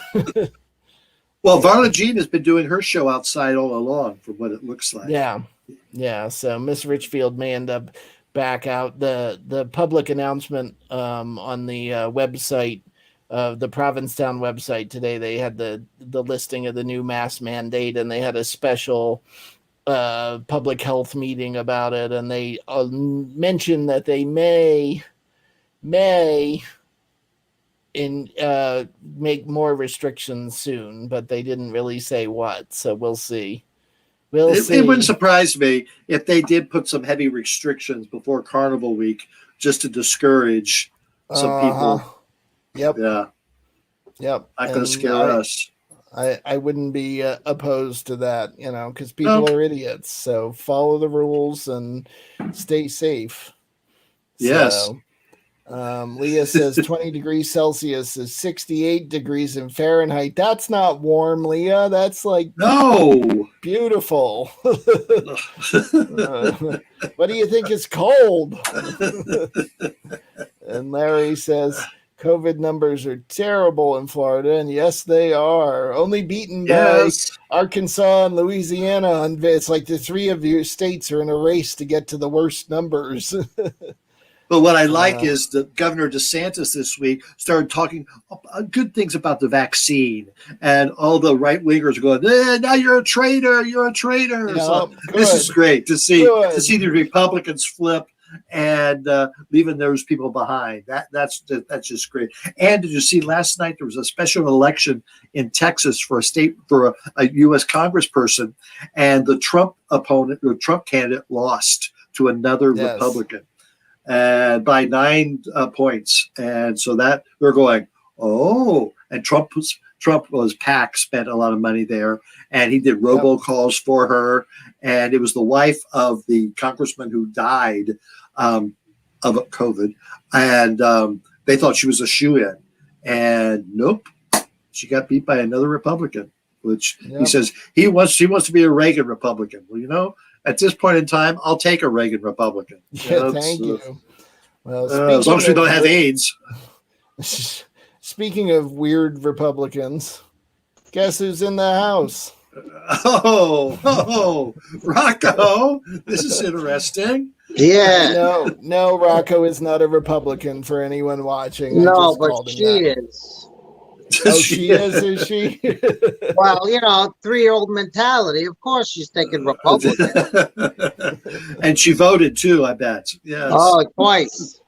Well, Varla Jean has been doing her show outside all along, from what it looks like. Yeah. So Miss Richfield may end up back out. The public announcement on the website, the Provincetown website today, they had the listing of the new mask mandate, and they had a special public health meeting about it, and they mentioned that they may make more restrictions soon, but they didn't really say what, so we'll see. It wouldn't surprise me if they did put some heavy restrictions before Carnival Week just to discourage some people. Yep. Yeah. Yep. Not going to scare us. I wouldn't be opposed to that, because people are idiots. So follow the rules and stay safe. Yes. So, Leah says 20 degrees Celsius is 68 degrees in Fahrenheit. That's not warm, Leah. That's like beautiful. What do you think is cold? And Larry says COVID numbers are terrible in Florida, and yes, they are. Only beaten by Arkansas and Louisiana. And it's like the 3 of your states are in a race to get to the worst numbers. But what I like is that Governor DeSantis this week started talking good things about the vaccine, and all the right wingers are going, now you're a traitor. You're a traitor. Yeah, so this is great to see the Republicans flip and leaving those people behind. That's just great. And did you see last night there was a special election in Texas for a U.S. Congressperson, and the Trump candidate lost to another Republican, and by 9 points. And so that they're going, oh, and Trump's PAC spent a lot of money there, and he did robocalls for her, and it was the wife of the congressman who died of COVID, and they thought she was a shoo-in, and nope, she got beat by another Republican, which he says she wants to be a Reagan Republican. Well, at this point in time, I'll take a Reagan Republican. Thank you. Well, as long as we don't have AIDS. Speaking of weird Republicans, guess who's in the house? Oh, Rocco. This is interesting. Yeah. No, Rocco is not a Republican for anyone watching. No, but she is. Oh, she is she? Well, 3-year-old mentality. Of course she's thinking Republican. And she voted too, I bet. Yes. Oh, twice.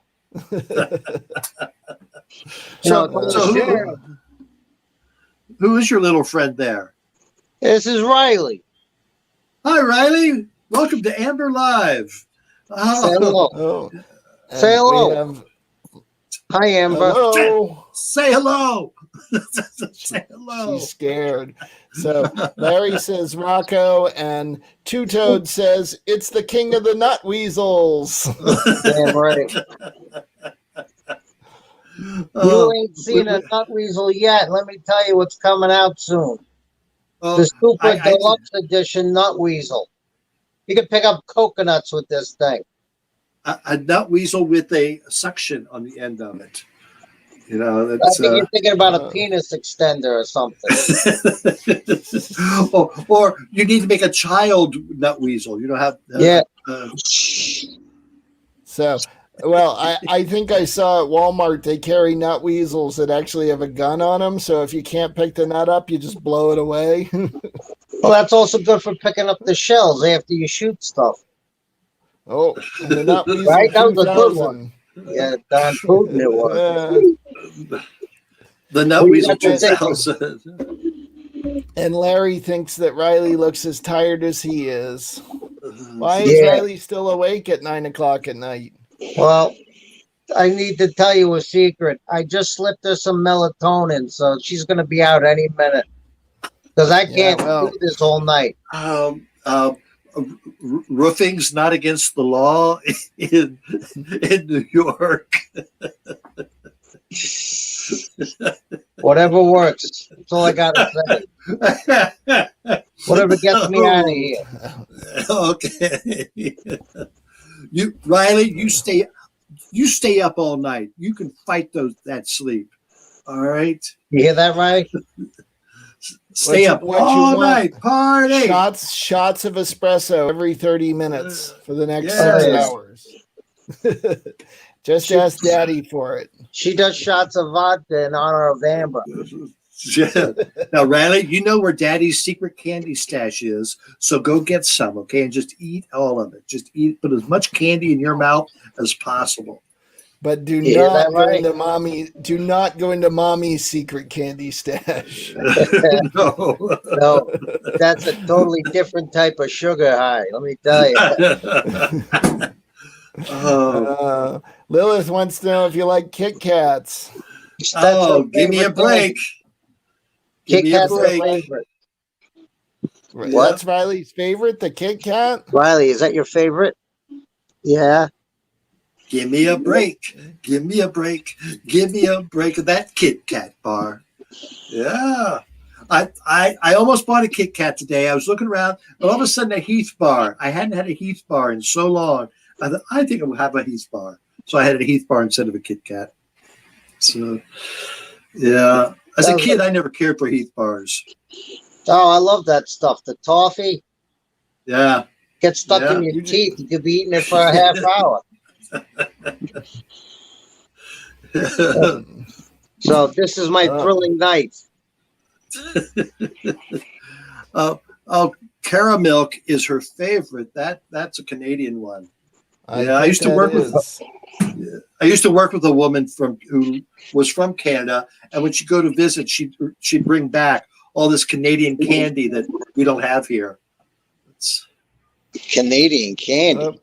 Who is your little friend there? This is Riley. Hi, Riley. Welcome to Amber Live. Say hello. Say hello. Hi, Amber. Hello. Say hello. Say hello. She's scared. So Larry says Rocco, and Two Toad says it's the king of the nut weasels. Damn right. You ain't seen a nut weasel yet. Let me tell you what's coming out soon. The Super Deluxe Edition nut weasel. You can pick up coconuts with this thing. A nut weasel with a suction on the end of it. I think you're thinking about a penis extender or something. or you need to make a child nut weasel. Yeah. I think I saw at Walmart they carry nut weasels that actually have a gun on them. So if you can't pick the nut up, you just blow it away. Well, that's also good for picking up the shells after you shoot stuff. Oh, and the nut weasel right? That was a good 2000. one. Yeah, Don Putin it was. The nut weasel 2000. And Larry thinks that Riley looks as tired as he is. Why is Riley still awake at 9 o'clock at night? Well, I need to tell you a secret. I just slipped her some melatonin, so she's going to be out any minute. Because I can't do this all night. Roofing's not against the law in New York. Whatever works. That's all I got to say. Whatever gets me out of here. Okay. Riley, you stay up all night. You can fight that sleep. All right. You hear that, Riley? Stay up all night. Party. Shots of espresso every 30 minutes for the next 6 hours. Just ask Daddy for it. She does shots of vodka in honor of Amber. Yeah. Now, Riley, you know where Daddy's secret candy stash is, so go get some, okay? And just eat all of it. Just put as much candy in your mouth as possible. But do not go into mommy's secret candy stash. No, that's a totally different type of sugar high. Let me tell you. Lilith wants to know if you like Kit Kats. Give me a break. Kit Kat's her favorite. That's Riley's favorite, the Kit Kat? Riley, is that your favorite? Yeah. Give me a break. Give me a break. Give me a break of that Kit Kat bar. Yeah. I almost bought a Kit Kat today. I was looking around, and all of a sudden a Heath bar. I hadn't had a Heath bar in so long. I thought, I think I'll have a Heath bar. So I had a Heath bar instead of a Kit Kat. So, yeah. As a kid, I never cared for Heath bars. Oh, I love that stuff. The toffee. Yeah. Gets stuck in your teeth. You could be eating it for a half hour. So this is my thrilling night. Caramilk is her favorite. That's a Canadian one. I used to work with a woman who was from Canada, and when she'd go to visit, she'd bring back all this Canadian candy that we don't have here. Canadian candy.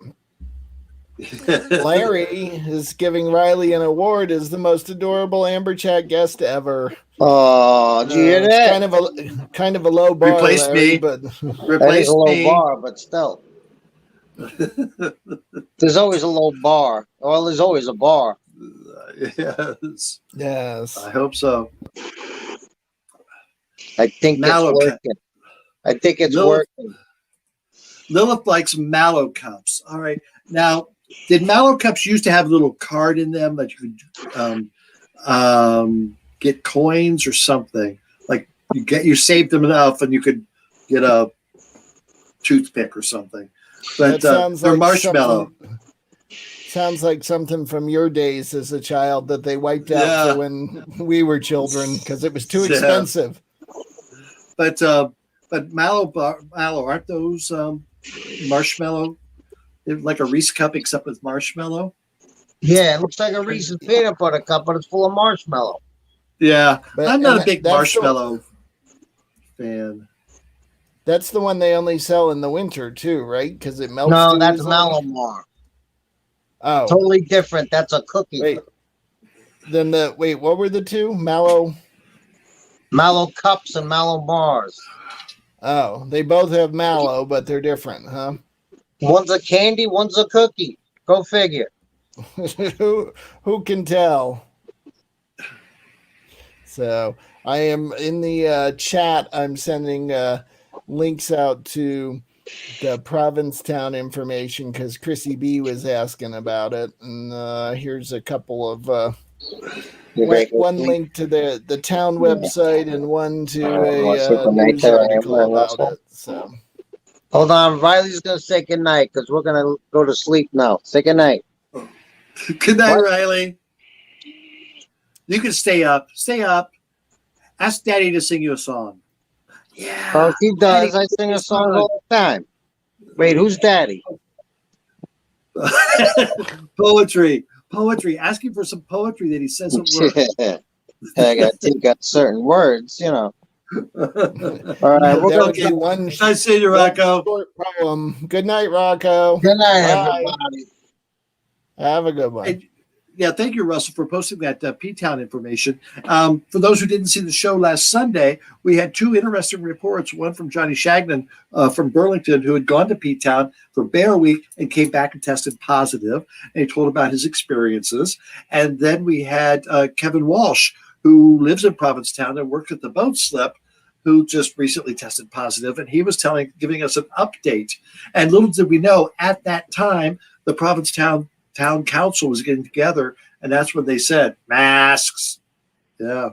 Larry is giving Riley an award as the most adorable Amber Chat guest ever. Oh, did you hear that? It's kind of a low bar, Replace Larry, me. but That is a low bar, but still. There's always a low bar. Well, there's always a bar. Yes. I hope so. I think Mallow it's working. I think it's working. Lilith likes mallow cups. All right. Now, did mallow cups used to have a little card in them that you could get coins or something? Like you saved them enough and you could get a toothpick or something. But they're marshmallow. Sounds like something from your days as a child that they wiped out for when we were children because it was too expensive. But mallow aren't those marshmallow? They're like a Reese cup except with marshmallow. Yeah, it looks like a Reese's peanut butter cup, but it's full of marshmallow. Yeah, I'm not a big marshmallow fan. That's the one they only sell in the winter too, right? Because it melts. No, that's Mallow Mar. Oh, totally different. That's a cookie. What were the two? Mallow cups and Mallow bars. Oh, they both have mallow, but they're different, huh? One's a candy, one's a cookie. Go figure. Who can tell? So I am in the chat. I'm sending links out to the Provincetown information because Chrissy B was asking about it, and here's a couple of one link to the town website and one to a news article about it. So hold on, Riley's gonna say goodnight because we're gonna go to sleep now. Say goodnight. Good night, Riley. You can stay up. Stay up. Ask Daddy to sing you a song. Yeah. Oh, he does. I sing a song all the time. Wait, who's Daddy? Poetry. Asking for some poetry that he says at work. I got certain words, you know. All right, we're going to do one. I say to Rocco. Short poem. Good night, Rocco. Good night, everybody. Have a good one. Yeah, thank you, Russell, for posting that P-Town information. For those who didn't see the show last Sunday, we had two interesting reports. One from Johnny Shagnon from Burlington, who had gone to P-Town for Bear Week and came back and tested positive. And he told about his experiences. And then we had Kevin Walsh, who lives in Provincetown and worked at the boat slip, who just recently tested positive. And he was giving us an update. And little did we know, at that time, the Provincetown Town Council was getting together, and that's when they said masks. Yeah.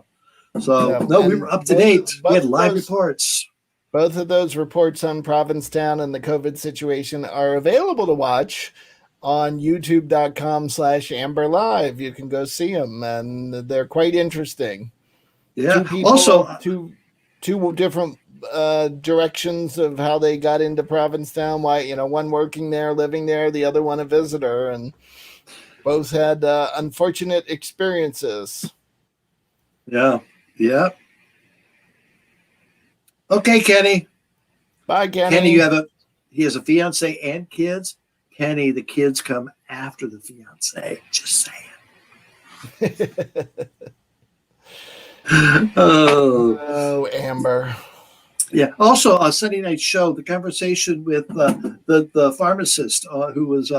So we were up to date. We had live reports. Both of those reports on Provincetown and the COVID situation are available to watch on youtube.com/Amber Live. You can go see them, and they're quite interesting. Yeah. Two different directions of how they got into Provincetown. Why, one working there, living there, the other one a visitor, and both had unfortunate experiences. Yeah. Okay, Kenny. Bye, Kenny. Kenny, he has a fiance and kids. Kenny, the kids come after the fiance. Just saying. Oh, Amber. Yeah. Also, a Sunday night show, the conversation with the pharmacist who was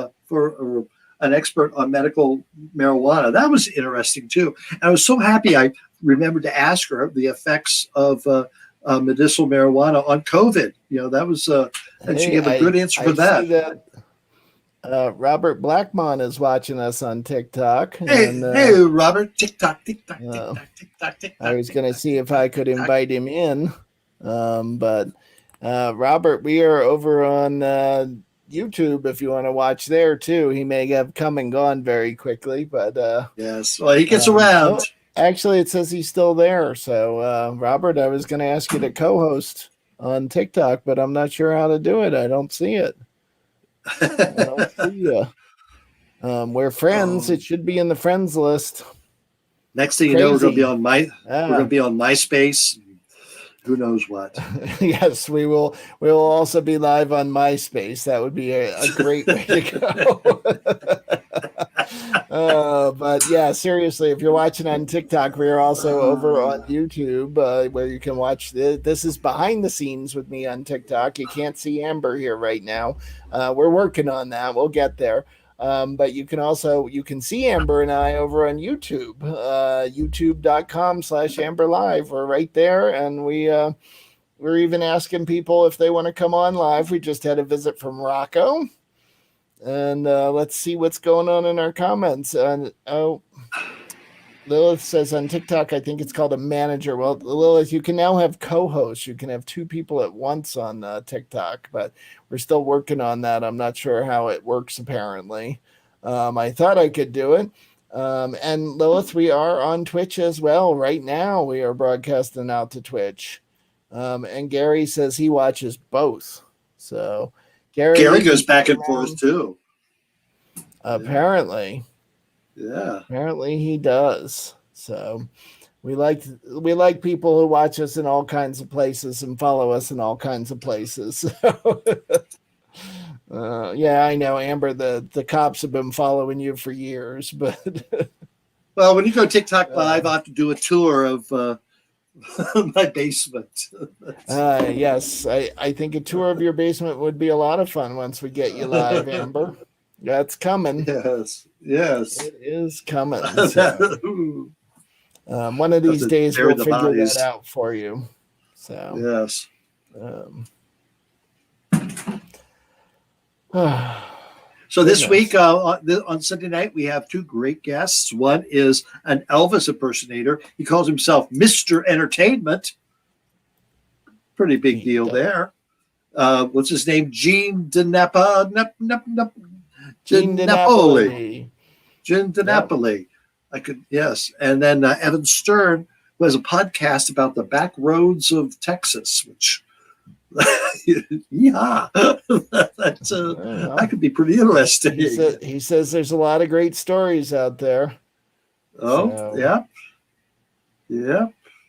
an expert on medical marijuana. That was interesting too. And I was so happy I remembered to ask her the effects of medicinal marijuana on COVID. That was, and she gave a good answer for that. See that Robert Blackmon is watching us on TikTok. Hey, Robert, TikTok. I was going to see if I could invite him in. But Robert, we are over on YouTube if you want to watch there too. He may have come and gone very quickly, but yes, well, he gets around. Actually, it says he's still there. So, Robert, I was going to ask you to co-host on TikTok, but I'm not sure how to do it. I don't see it. I don't see you. We're friends. It should be in the friends list. Next thing you know, we're going to be on we're going to be on MySpace. Who knows what? Yes, we will. We will also be live on MySpace. That would be a great way to go. But yeah, seriously, if you're watching on TikTok, we are also over on YouTube, where you can watch this is behind the scenes with me on TikTok. You can't see Amber here right now. We're working on that. We'll get there. But you can see Amber and I over on YouTube, youtube.com/Amber Live. We're right there. And we're even asking people if they want to come on live. We just had a visit from Rocco, and let's see what's going on in our comments. Lilith says on TikTok, I think it's called a manager. Well, Lilith, you can now have co-hosts. You can have two people at once on TikTok, but we're still working on that. I'm not sure how it works, apparently. I thought I could do it. And Lilith, we are on Twitch as well. Right now, we are broadcasting out to Twitch. And Gary says he watches both. So Gary goes back and forth, too. Apparently. Yeah. Apparently he does. So we like people who watch us in all kinds of places and follow us in all kinds of places. Yeah, I know, Amber, the cops have been following you for years, but well, when you go TikTok live, I have to do a tour of my basement. Yes, I think a tour of your basement would be a lot of fun once we get you live, Amber. That's coming. Yes. It is coming. So, one of these days we'll figure that out for you. So yes. So this week on Sunday night, we have two great guests. One is an Elvis impersonator. He calls himself Mr. Entertainment. Pretty big deal there. What's his name? Gene DiNapoli. Gene DiNapoli. Yes. And then Evan Stern, who has a podcast about the back roads of Texas, which, yeah, that could be pretty interesting. He says there's a lot of great stories out there. Oh, so. Yeah.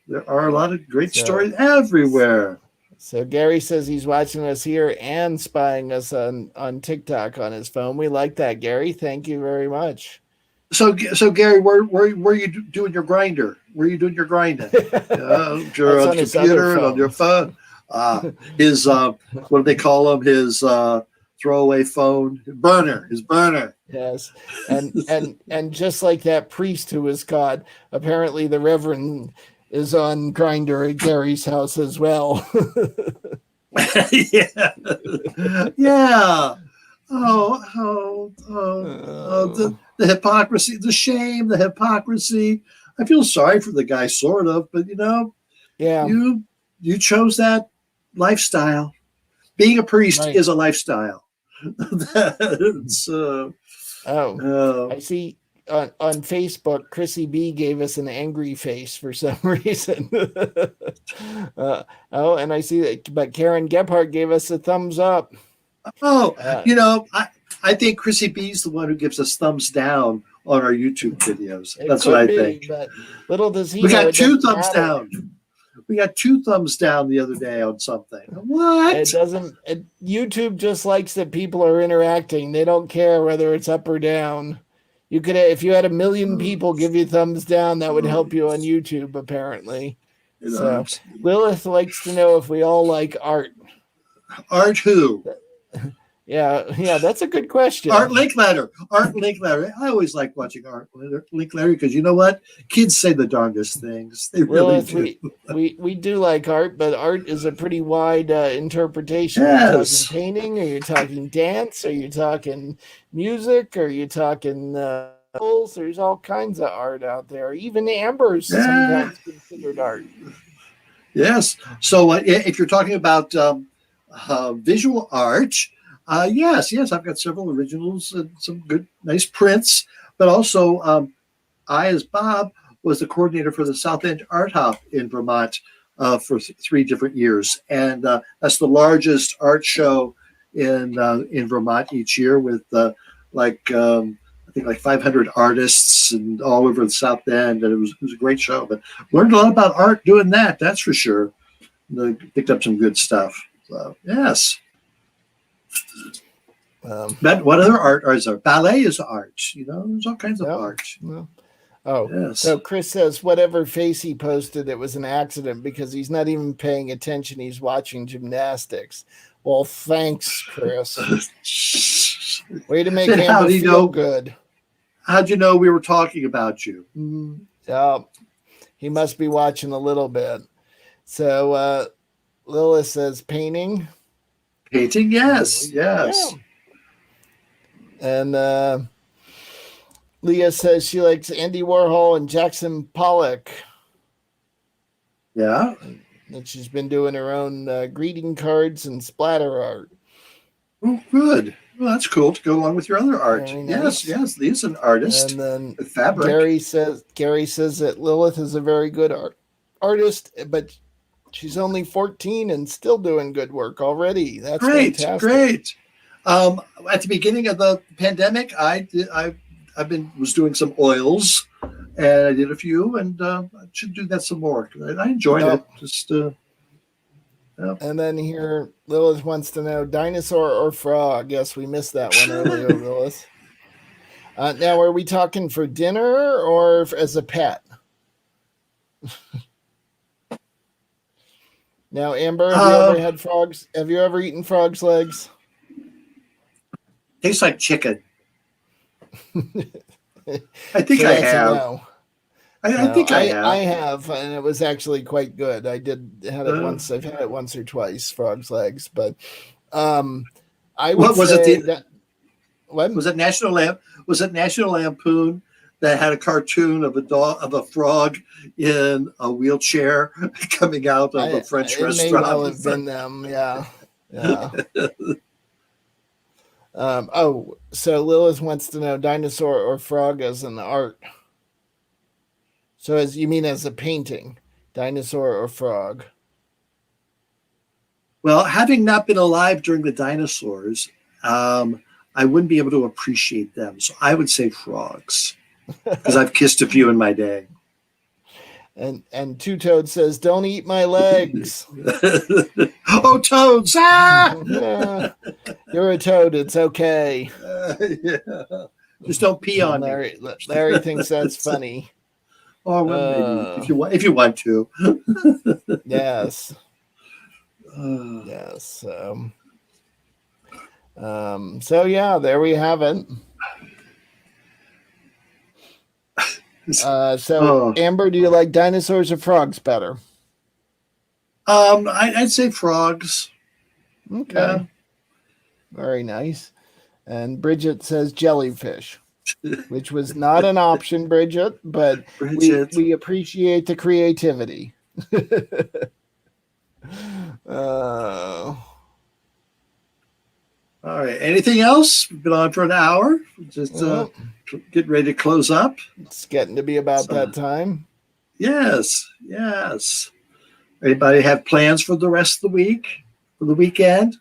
There are a lot of great stories everywhere. So Gary says he's watching us here and spying us on TikTok on his phone. We like that, Gary. Thank you very much. So Gary, where are you doing your grinder? Where are you doing your grinding? You're on the computer and on your phone. His what do they call him? His throwaway phone, his burner. Yes, and just like that priest who was caught, apparently the Reverend is on Grindr at Gary's house as well. Yeah. The hypocrisy, the shame, the hypocrisy. I feel sorry for the guy, sort of, but yeah, you chose that lifestyle. Being a priest is a lifestyle. I see. On Facebook, Chrissy B gave us an angry face for some reason. And I see that, but Karen Gebhardt gave us a thumbs up. I think Chrissy B is the one who gives us thumbs down on our YouTube videos. That's what I think. But little does he know. We got two thumbs down. We got 2 thumbs down the other day on something. What? YouTube just likes that people are interacting. They don't care whether it's up or down. You could, if you had 1 million people give you thumbs down, that would help you on YouTube, apparently. So Lilith likes to know if we all like art. Art who? Yeah, that's a good question. Art Linklater. I always like watching Art Linklater because you know what? Kids say the darndest things. They really do. We do like art, but art is a pretty wide interpretation. Yes. Are you talking painting? Are you talking dance? Are you talking music? Are you talking there's all kinds of art out there. Even Amber's sometimes considered art. Yes. So if you're talking about visual art, yes, I've got several originals and some good, nice prints. But also, I, as Bob, was the coordinator for the South End Art Hop in Vermont for 3 different years, and that's the largest art show in Vermont each year. With I think like 500 artists and all over the South End, and it was a great show. But learned a lot about art doing that. That's for sure. Picked up some good stuff. So yes. But what other art is there? Ballet is art. There's all kinds of art. Well, oh, yes. So Chris says whatever face he posted, it was an accident because he's not even paying attention. He's watching gymnastics. Well, thanks, Chris. Way to make Amber feel good. How'd you know we were talking about you? He must be watching a little bit. So Lilith says painting. Painting, yes. Yeah. And Leah says she likes Andy Warhol and Jackson Pollock. Yeah. And she's been doing her own greeting cards and splatter art. Oh, good. Well, that's cool to go along with your other art. Nice. Yes. Leah's an artist. And then with fabric. Gary says that Lilith is a very good artist, but she's only 14 and still doing good work already. That's fantastic. Great. At the beginning of the pandemic, I was doing some oils, and I did a few, and I should do that some more. I enjoyed it. Just. And then here, Lilith wants to know dinosaur or frog. Yes, we missed that one earlier, Lilith. Now, are we talking for dinner or as a pet? Now, Amber, have you ever had frogs? Have you ever eaten frog's legs? Tastes like chicken. I think I have. No. I think I have. I have, and it was actually quite good. I had it once. I've had it once or twice, frog's legs. But I would say what was it? National Lampoon that had a cartoon of a frog in a wheelchair coming out of a French restaurant. It may well have been them. Yeah. So Lilith wants to know dinosaur or frog as an art. So you mean as a painting, dinosaur or frog? Well, having not been alive during the dinosaurs, I wouldn't be able to appreciate them. So I would say frogs, because I've kissed a few in my day. And Two Toad says, "Don't eat my legs." Oh, toads! Ah! Yeah. You're a toad. It's okay. Yeah. Just don't pee on Larry. Larry thinks that's funny. Oh, well, maybe if you want to. Yes. Yes. So yeah, there we have it. Amber, do you like dinosaurs or frogs better? I'd say frogs. Okay. Yeah. Very nice. And Bridget says jellyfish, which was not an option, Bridget, but we appreciate the creativity. All right. Anything else? We've been on for an hour. Just getting ready to close up. It's getting to be about that time. Yes. Anybody have plans for the rest of the week, for the weekend?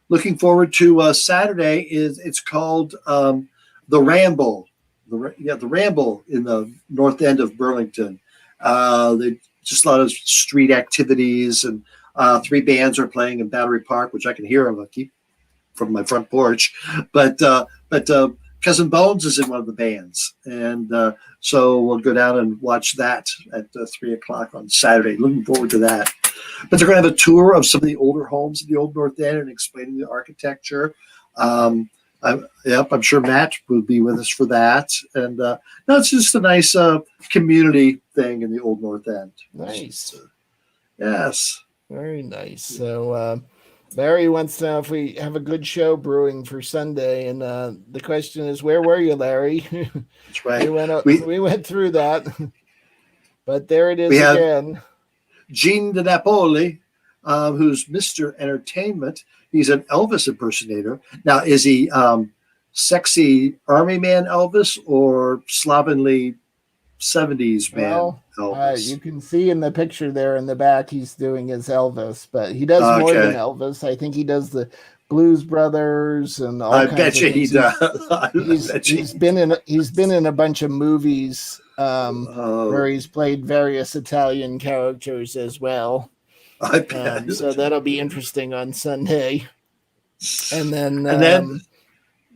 Looking forward to Saturday. It's called the Ramble. The Ramble in the north end of Burlington. They just a lot of street activities, and 3 bands are playing in Battery Park, which I can hear them. I keep from my front porch, but Cousin Bones is in one of the bands, and so we'll go down and watch that at 3:00 on Saturday. Looking forward to that. But they're going to have a tour of some of the older homes in the Old North End and explaining the architecture. I'm sure Matt will be with us for that. And it's just a nice community thing in the Old North End. Nice. Yes. Very nice. So Larry wants to know if we have a good show brewing for Sunday. And the question is, where were you, Larry? That's right. We went through that. But there it is again. Gene De Napoli, who's Mr. Entertainment. He's an Elvis impersonator. Now, is he sexy army man Elvis or slovenly 70s man Elvis? You can see in the picture there in the back, he's doing his Elvis, but he does more than Elvis. I think he does the Blues Brothers and all I kinds bet of you he things. does. He's been in a bunch of movies where Oh, he's played various Italian characters as well. I bet. So that'll be interesting on Sunday. And then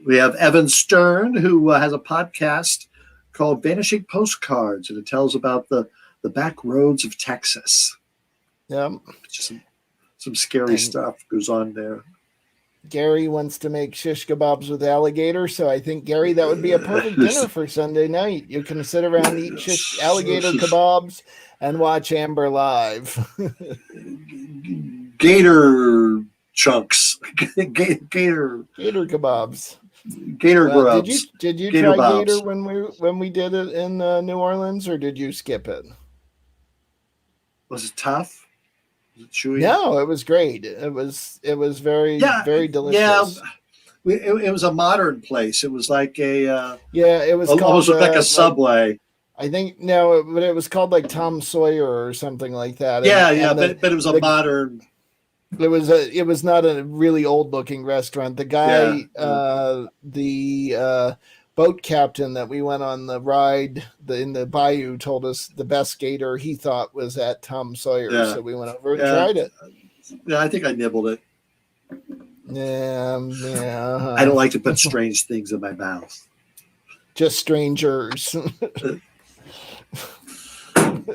we have Evan Stern, who has a podcast called Vanishing Postcards, and it tells about the back roads of Texas. Just some scary stuff goes on there. Gary wants to make shish kebabs with alligator, so I think, Gary, that would be a perfect dinner for Sunday night. You can sit around, eat alligator kebabs, and watch Amber live. Gator chunks. Gator kebabs. Gator grubs. Did you Gator try bobs. gator when we did it in New Orleans, or did you skip it? Was it tough? Was it chewy? No, it was great. It was very very delicious. Yeah, it was a modern place. It was like it was almost like a Subway. I think but it was called like Tom Sawyer or something like that. But it was a modern. It was not a really old looking restaurant. The guy, the boat captain that we went on the ride in the bayou told us the best gator he thought was at Tom Sawyer. Yeah. So we went over and tried it. Yeah, I think I nibbled it. Yeah. I don't like to put strange things in my mouth. Just strangers.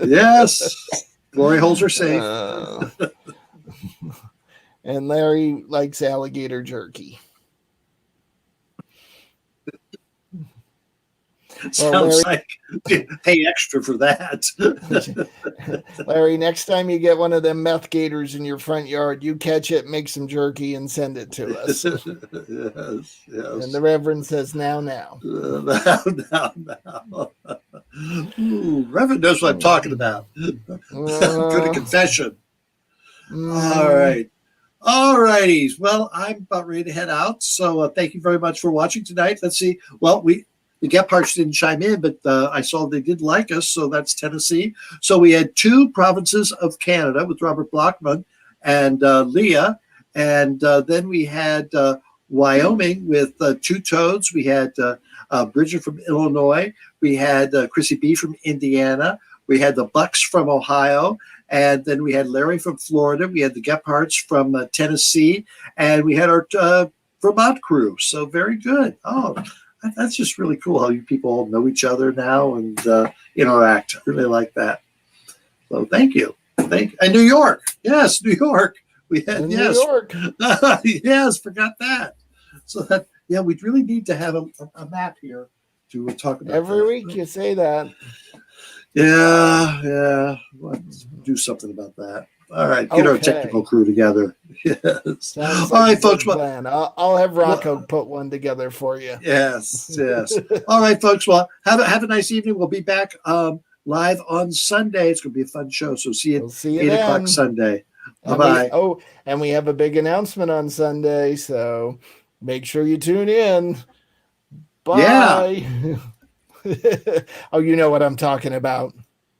Yes. Glory holes are safe. And Larry likes alligator jerky. Sounds like pay extra for that. Larry, next time you get one of them meth gators in your front yard, you catch it, make some jerky, and send it to us. Yes. And the Reverend says, now. Now. Ooh, Reverend knows what I'm talking about. Good at confession. All right. All righty. Well, I'm about ready to head out. So thank you very much for watching tonight. Let's see. Well, the Gephardts didn't chime in, but I saw they did like us, so that's Tennessee. So we had 2 provinces of Canada with Robert Blockman and Leah, and then we had Wyoming with 2 toads. We had Bridget from Illinois. We had Chrissy B from Indiana. We had the Bucks from Ohio. And then we had Larry from Florida. We had the Gephardts from Tennessee. And we had our Vermont crew. So very good. Oh, that's just really cool how you people all know each other now and interact. I really like that. So thank you. And New York. Yes, New York. We had New York. Yes, forgot that. So that we really need to have a map here to talk about every week. You say that. Yeah. Let's do something about that. All right, get our technical crew together. Yes. All right, folks. Plan. I'll have Rocco put one together for you. Yes. All right, folks. Well, have a nice evening. We'll be back live on Sunday. It's going to be a fun show. So see you at 8 o'clock Sunday. Bye-bye. And we have a big announcement on Sunday, so make sure you tune in. Bye. Yeah. You know what I'm talking about.